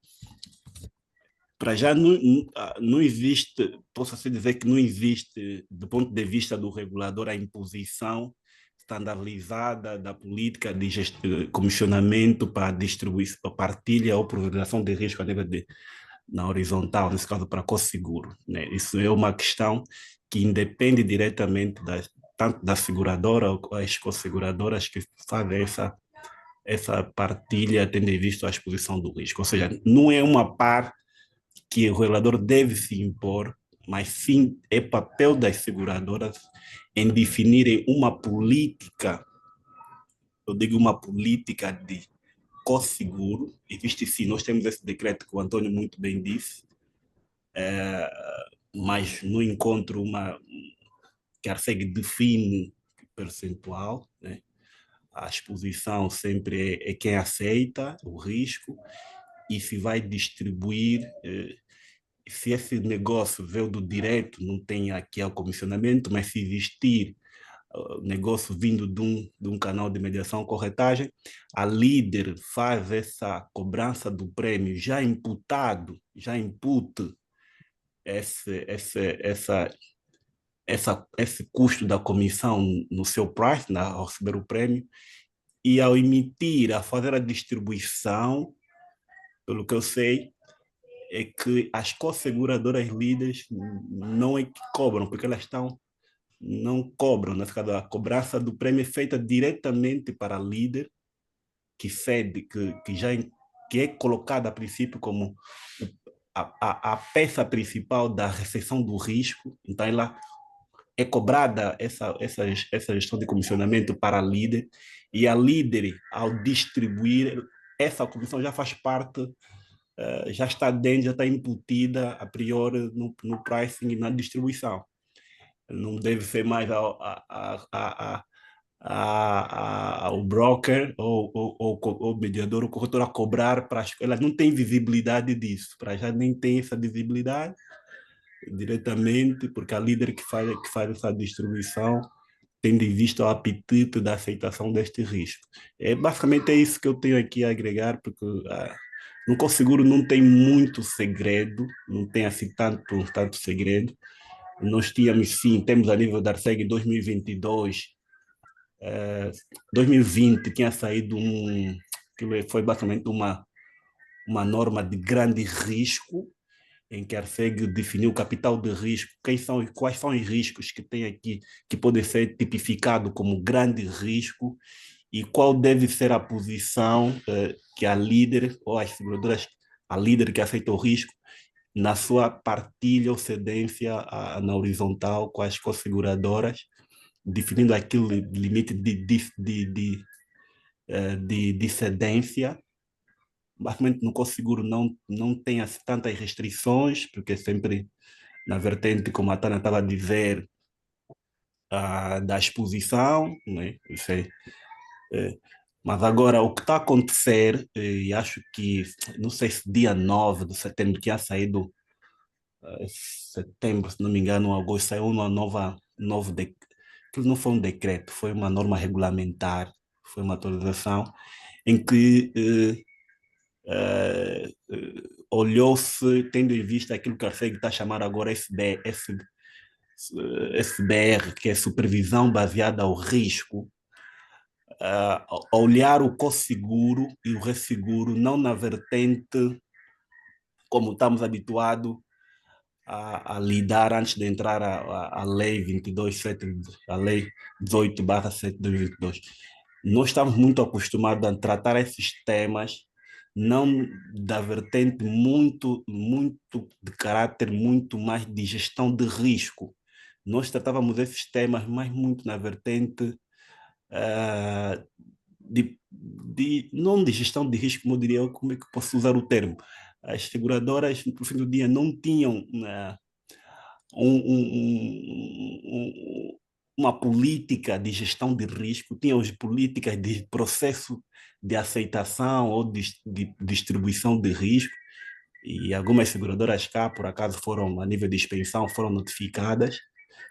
para já não existe, posso assim dizer que não existe, do ponto de vista do regulador, a imposição standardizada da política de comissionamento para distribuição, para partilha ou priorização de risco a nível na horizontal, nesse caso para Cosseguro, né? Isso é uma questão que independe diretamente tanto da seguradora ou as co-seguradoras que fazem essa partilha, tendo em vista a exposição do risco. Ou seja, não é uma par que o regulador deve se impor, mas sim é papel das seguradoras em definirem uma política, eu digo uma política de co-seguro. Existe sim, nós temos esse decreto que o Antônio muito bem disse, mas no encontro que a RSEG define percentual, né? A exposição sempre é quem aceita o risco e se vai distribuir. Se esse negócio veio do direito, não tem aqui o comissionamento, mas se existir negócio vindo de um canal de mediação ou corretagem, a líder faz essa cobrança do prêmio já imputado, já impute esse, esse, esse custo da comissão no seu price, ao receber o prêmio, e ao emitir, a fazer a distribuição, pelo que eu sei, é que as co-seguradoras líderes não é que cobram, porque elas não cobram, nesse caso, a cobrança do prêmio é feita diretamente para a líder, que cede, que é colocada a princípio como a peça principal da recepção do risco, então ela é cobrada essa gestão de comissionamento para a líder, e a líder, ao distribuir, essa comissão já faz parte, já está dentro, já está embutida a priori no pricing e na distribuição. Não deve ser mais ao broker ou mediador ou corretor a cobrar, ela não tem visibilidade disso, para já nem tem essa visibilidade diretamente, porque a líder que faz essa distribuição tendo em vista o apetite da aceitação deste risco. Basicamente é isso que eu tenho aqui a agregar, porque no Conseguro não tem muito segredo, não tem assim tanto segredo. Nós temos a nível da ARSEG em 2022, 2020 tinha saído que foi basicamente uma norma de grande risco, em que a Arceg definiu o capital de risco, quais são os riscos que tem aqui, que podem ser tipificados como grande risco, e qual deve ser a posição que a líder ou as seguradoras, a líder que aceita o risco, na sua partilha ou cedência na horizontal com as co-seguradoras, definindo aquele limite de cedência. Basicamente, no co-seguro não tem assim, tantas restrições, porque sempre na vertente, como a Tana estava a dizer, da exposição, né? Isso mas agora, o que está a acontecer, e acho que, não sei se dia 9 de setembro, que tinha saído, setembro, se não me engano, agosto, saiu uma aquilo não foi um decreto, foi uma norma regulamentar, foi uma atualização, em que olhou-se, tendo em vista aquilo que a FEG está a chamar agora SBR, que é Supervisão Baseada ao Risco, olhar o co-seguro e o resseguro não na vertente como estamos habituados a lidar antes de entrar a lei 22.7, a lei 18/7 de 2022. Nós estamos muito acostumados a tratar esses temas não da vertente muito de caráter muito mais de gestão de risco. Nós tratávamos esses temas mais muito na vertente não de gestão de risco, como eu diria, como é que eu posso usar o termo? As seguradoras, no fim do dia, não tinham uma política de gestão de risco, tinham políticas de processo de aceitação ou de distribuição de risco, e algumas seguradoras cá, por acaso, foram, a nível de expensão, foram notificadas.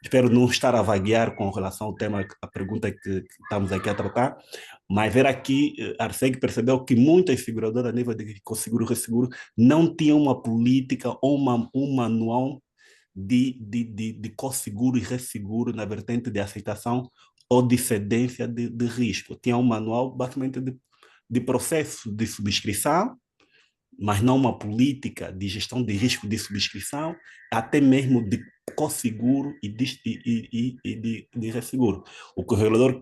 Espero não estar a vaguear com relação ao tema, a pergunta que estamos aqui a tratar, mas ver aqui, a Arceg percebeu que muitas seguradoras, a nível de seguro e resseguro, não tinham uma política ou um manual de co-seguro e resseguro na vertente de aceitação ou de cedência de risco. Tinha um manual, basicamente, de processo de subscrição, mas não uma política de gestão de risco de subscrição, até mesmo de co-seguro e de resseguro. O que o regulador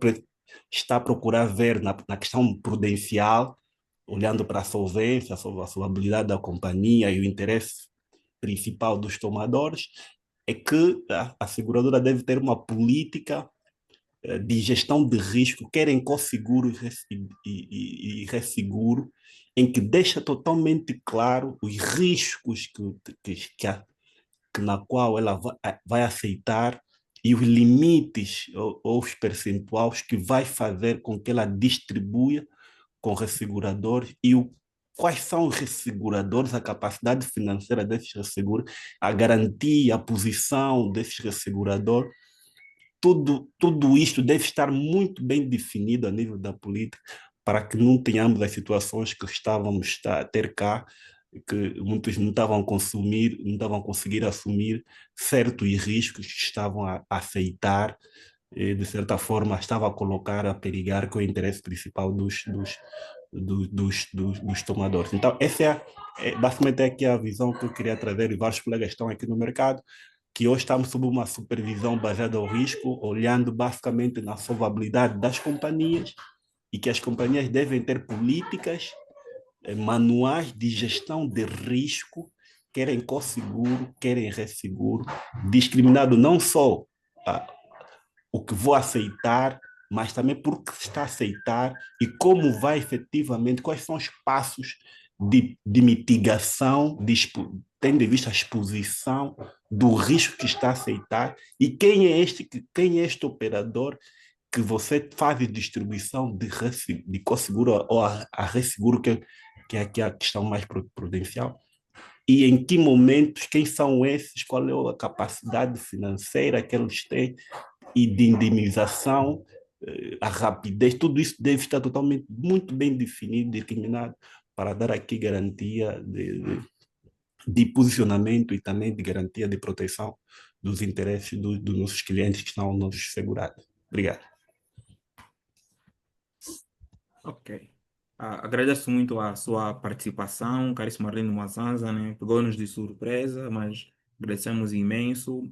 está a procurar ver na questão prudencial, olhando para a solvência, a solvabilidade da companhia e o interesse principal dos tomadores, é que a seguradora deve ter uma política de gestão de risco, quer em co-seguro e resseguro, em que deixa totalmente claro os riscos que na qual ela vai aceitar e os limites ou os percentuais que vai fazer com que ela distribua com resseguradores e quais são os resseguradores, a capacidade financeira desses resseguradores, a garantia, a posição desses resseguradores. Tudo isto deve estar muito bem definido a nível da política para que não tenhamos as situações que estávamos a ter cá, que muitos não estavam a consumir, não estavam a conseguir assumir certos riscos que estavam a aceitar, e de certa forma estava a colocar, a perigar com o interesse principal dos tomadores. Então, essa basicamente aqui a visão que eu queria trazer, e vários colegas estão aqui no mercado, que hoje estamos sob uma supervisão baseada ao risco, olhando basicamente na solvabilidade das companhias, e que as companhias devem ter políticas, manuais de gestão de risco, querem co-seguro, querem resseguro, discriminado não só o que vou aceitar, mas também por que está a aceitar e como vai efetivamente, quais são os passos de mitigação, tendo em vista a exposição do risco que está a aceitar e quem é este operador que você faz de distribuição de co-seguro ou a resseguro, que é aqui a questão mais prudencial, e em que momentos, quem são esses, qual é a capacidade financeira que eles têm e de indemnização, a rapidez, tudo isso deve estar totalmente, muito bem definido, determinado, para dar aqui garantia de posicionamento e também de garantia de proteção dos interesses dos nossos clientes que estão nossos segurados. Obrigado. Ok. Agradeço muito a sua participação, caríssimo Arlindo Mazanza, né? Pegou-nos de surpresa, mas agradecemos imenso.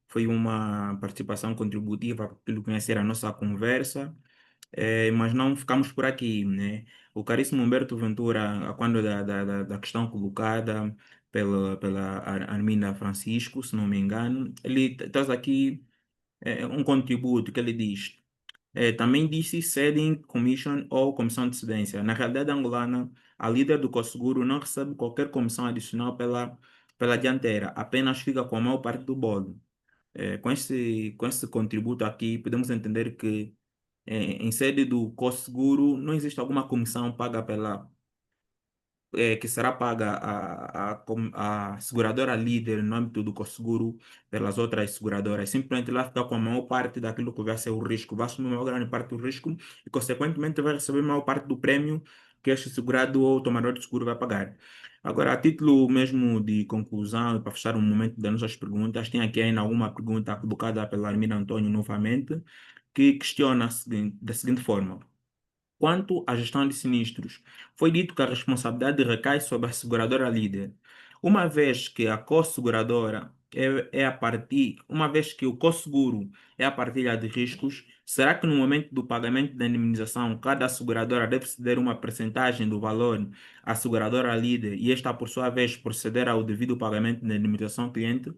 Foi uma participação contributiva para aquilo que vai ser a nossa conversa. Mas não ficamos por aqui, né? O caríssimo Humberto Ventura, quando da questão colocada pela Arminda Francisco, se não me engano, ele traz aqui um contributo que ele diz. Também disse Setting Commission ou Comissão de Cedência. Na realidade angolana, a líder do Cosseguro não recebe qualquer comissão adicional pela dianteira, apenas fica com a maior parte do bolo. Com esse contributo aqui, podemos entender que em sede do Cosseguro não existe alguma comissão paga que será paga a seguradora líder no âmbito do Cosseguro pelas outras seguradoras. Simplesmente ela fica com a maior parte daquilo que vai ser o risco, vai assumir a maior grande parte do risco e, consequentemente, vai receber a maior parte do prêmio que este segurado ou tomador de seguro vai pagar. Agora, a título mesmo de conclusão, e para fechar um momento das nossas perguntas, tem aqui ainda alguma pergunta colocada pela Armina Antônio novamente, que questiona da seguinte forma. Quanto à gestão de sinistros, foi dito que a responsabilidade recai sobre a seguradora líder. Uma vez que a co-seguradora uma vez que o co-seguro é a partilha de riscos, será que no momento do pagamento da indemnização, cada seguradora deve ceder uma percentagem do valor à seguradora líder e esta, por sua vez, proceder ao devido pagamento da indemnização ao cliente?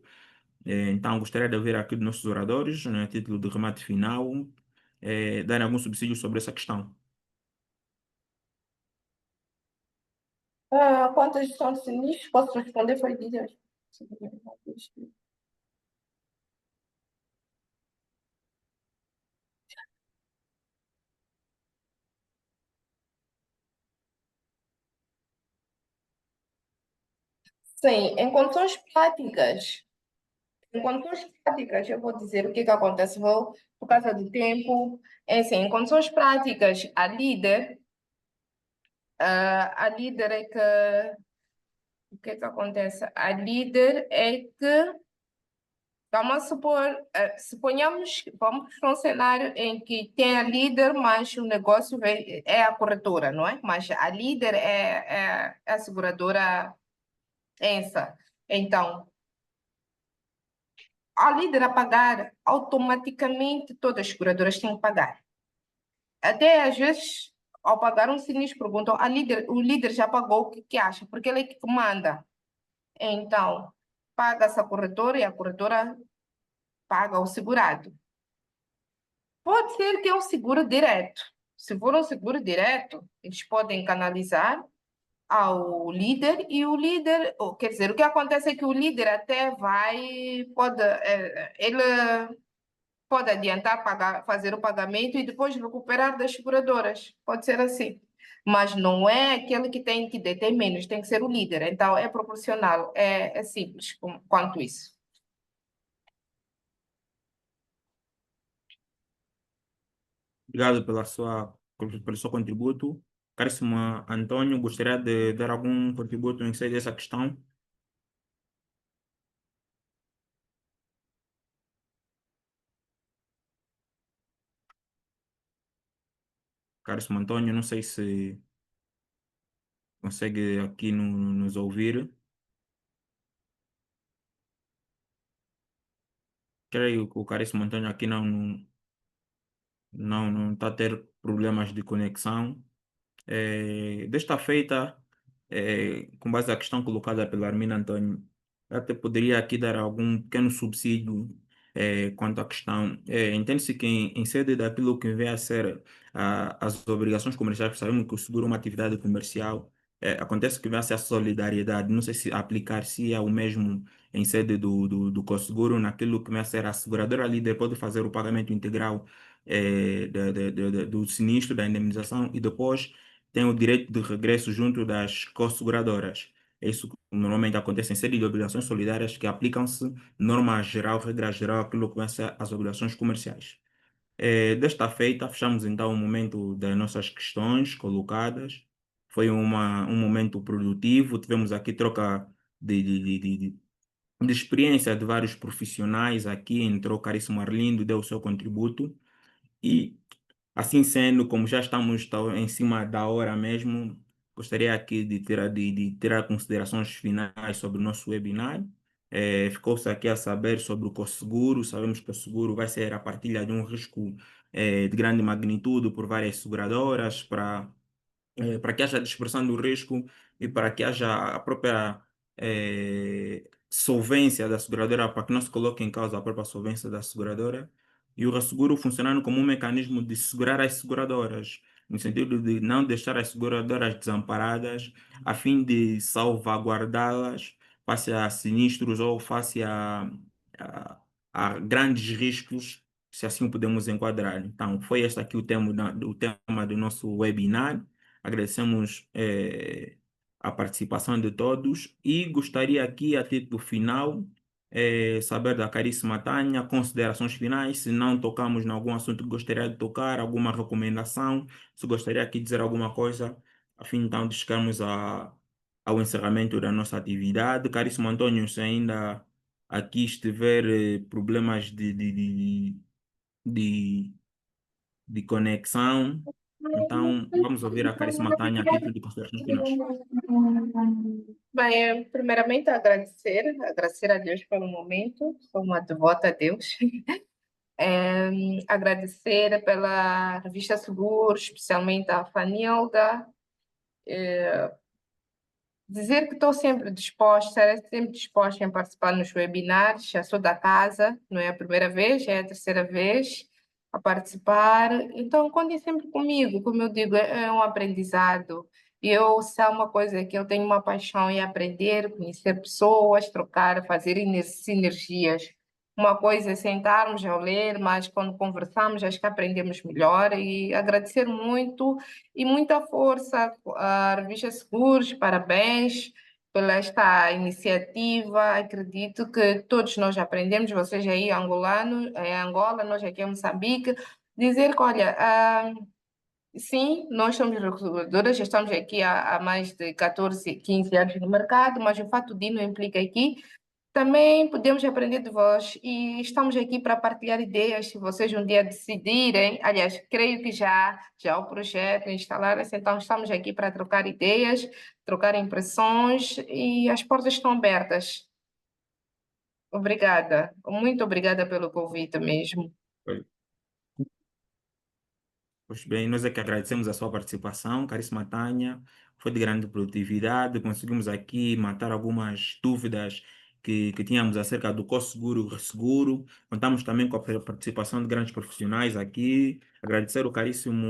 Então, gostaria de ouvir aqui dos nossos oradores, né, a título de remate final, darem algum subsídio sobre essa questão. Quanto à gestão de sinistros, posso responder? Foi dizer. Sim, em condições práticas, eu vou dizer o que acontece, vou, por causa do tempo, assim, em condições práticas, a líder é que, o que acontece? A líder é que, vamos supor, suponhamos, vamos para um cenário em que tem a líder, mas o negócio é a corretora, não é? Mas a líder é a seguradora essa. Então, a líder a pagar, automaticamente todas as seguradoras têm que pagar. Até às vezes, ao pagar um sinistro, perguntam, o líder já pagou, o que que acha? Porque ele é que manda. Então, paga-se a corretora e a corretora paga o segurado. Pode ser que é um seguro direto. Se for um seguro direto, eles podem canalizar ao líder e o líder, quer dizer, o que acontece é que o líder até ele pode adiantar, fazer o pagamento e depois recuperar das seguradoras. Pode ser assim. Mas não é aquele que tem que deter menos, tem que ser o líder. Então, é proporcional, é simples quanto isso. Obrigado pelo seu contributo. Caríssimo Antônio, gostaria de dar algum contributo em cima dessa questão? Caríssimo Antônio, não sei se consegue aqui nos ouvir. Creio que o caríssimo Antônio aqui não está a ter problemas de conexão. Desta feita, com base na questão colocada pela Armina Antônio, eu até poderia aqui dar algum pequeno subsídio quanto à questão. Entende-se que em sede daquilo que vem a ser as obrigações comerciais, porque sabemos que o seguro é uma atividade comercial, acontece que vem a ser a solidariedade. Não sei se aplicar-se é o mesmo em sede do Cosseguro, naquilo que vem a ser a seguradora líder pode fazer o pagamento integral do sinistro, da indemnização e depois tem o direito de regresso junto das co-seguradoras. É isso que normalmente acontece em série de obrigações solidárias que aplicam-se norma geral, regra geral, aquilo que começa as obrigações comerciais. Desta feita, fechamos então o momento das nossas questões colocadas. Foi um momento produtivo, tivemos aqui troca de experiência de vários profissionais aqui, entrou o caríssimo Arlindo, deu o seu contributo. E Assim sendo, como já estamos em cima da hora mesmo, gostaria aqui de tirar considerações finais sobre o nosso webinar. Ficou-se aqui a saber sobre o COSEGURO. Sabemos que o seguro vai ser a partilha de um risco de grande magnitude por várias seguradoras para que haja dispersão do risco e para que haja a própria solvência da seguradora, para que não se coloque em causa a própria solvência da seguradora, e o resseguro funcionando como um mecanismo de segurar as seguradoras, no sentido de não deixar as seguradoras desamparadas, a fim de salvaguardá-las face a sinistros ou face a, a grandes riscos, se assim podemos enquadrar. Então, foi este aqui o tema do nosso webinar. Agradecemos a participação de todos e gostaria aqui, a título final, saber da caríssima Tânia, considerações finais, se não tocamos em algum assunto que gostaria de tocar, alguma recomendação, se gostaria aqui de dizer alguma coisa, a fim então de chegarmos ao encerramento da nossa atividade. Caríssimo Antônio, se ainda aqui estiver problemas de, de conexão, então vamos ouvir a caríssima Tânia a título de considerações finais. Bem, primeiramente agradecer a Deus pelo momento, sou uma devota a Deus. Agradecer pela revista Seguro, especialmente a Fanilda. Dizer que estou sempre disposta em participar nos webinars, já sou da casa, não é a primeira vez, já é a terceira vez a participar. Então, contem sempre comigo, como eu digo, é um aprendizado. Se há uma coisa que eu tenho uma paixão em aprender, conhecer pessoas, trocar, fazer sinergias. Uma coisa é sentarmos a ler, mas quando conversamos, acho que aprendemos melhor. E agradecer muito e muita força à Revista Seguros, parabéns pela esta iniciativa. Acredito que todos nós aprendemos, vocês aí angolano, em Angola, nós aqui em Moçambique, dizer que, olha, sim, nós somos reguladoras, já estamos aqui há mais de 14, 15 anos no mercado, mas o fato de não implica aqui também podemos aprender de vós e estamos aqui para partilhar ideias. Se vocês um dia decidirem, aliás, creio que já o projeto instalar-se, então estamos aqui para trocar ideias, trocar impressões e as portas estão abertas. Obrigada, muito obrigada pelo convite mesmo. Pois bem, nós é que agradecemos a sua participação, caríssima Tânia. Foi de grande produtividade. Conseguimos aqui matar algumas dúvidas que tínhamos acerca do co-seguro e o resseguro. Contamos também com a participação de grandes profissionais aqui. Agradecer ao caríssimo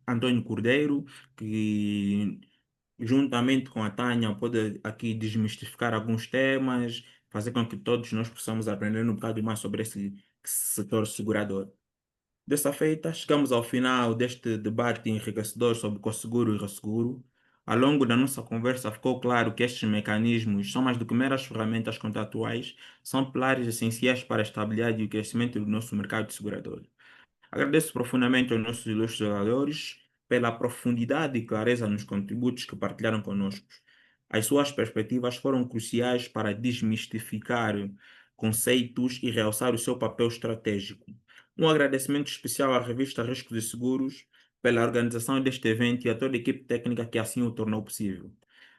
Antônio Cordeiro, que juntamente com a Tânia pode aqui desmistificar alguns temas, fazer com que todos nós possamos aprender um bocado mais sobre esse setor segurador. Dessa feita, chegamos ao final deste debate enriquecedor sobre co-seguro e resseguro. Ao longo da nossa conversa, ficou claro que estes mecanismos são mais do que meras ferramentas contratuais, são pilares essenciais para a estabilidade e o crescimento do nosso mercado de segurador. Agradeço profundamente aos nossos ilustres oradores pela profundidade e clareza nos contributos que partilharam conosco. As suas perspectivas foram cruciais para desmistificar conceitos e realçar o seu papel estratégico. Um agradecimento especial à revista Riscos e Seguros pela organização deste evento e a toda a equipe técnica que assim o tornou possível.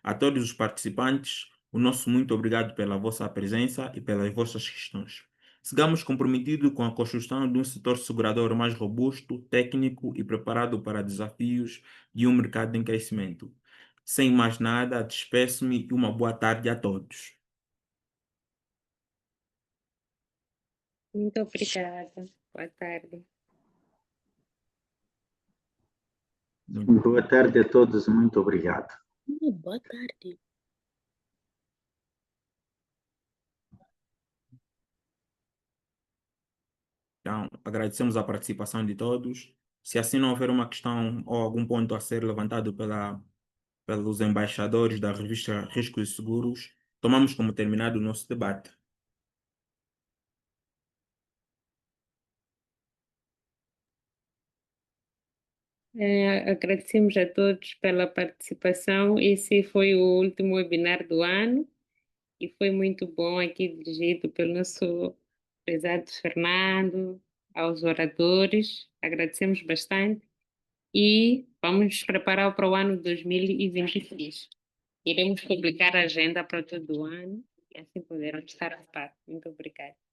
A todos os participantes, o nosso muito obrigado pela vossa presença e pelas vossas questões. Sigamos comprometidos com a construção de um setor segurador mais robusto, técnico e preparado para desafios de um mercado em crescimento. Sem mais nada, despeço-me e uma boa tarde a todos. Muito obrigada. Boa tarde. Boa tarde a todos, muito obrigado. Boa tarde. Então, agradecemos a participação de todos. Se assim não houver uma questão ou algum ponto a ser levantado pelos embaixadores da revista Riscos e Seguros, tomamos como terminado o nosso debate. Agradecemos a todos pela participação. Esse foi o último webinar do ano e foi muito bom aqui dirigido pelo nosso prezado Fernando, aos oradores, agradecemos bastante e vamos nos preparar para o ano 2023. Iremos publicar a agenda para todo o ano e assim poderão estar a par. Muito obrigada.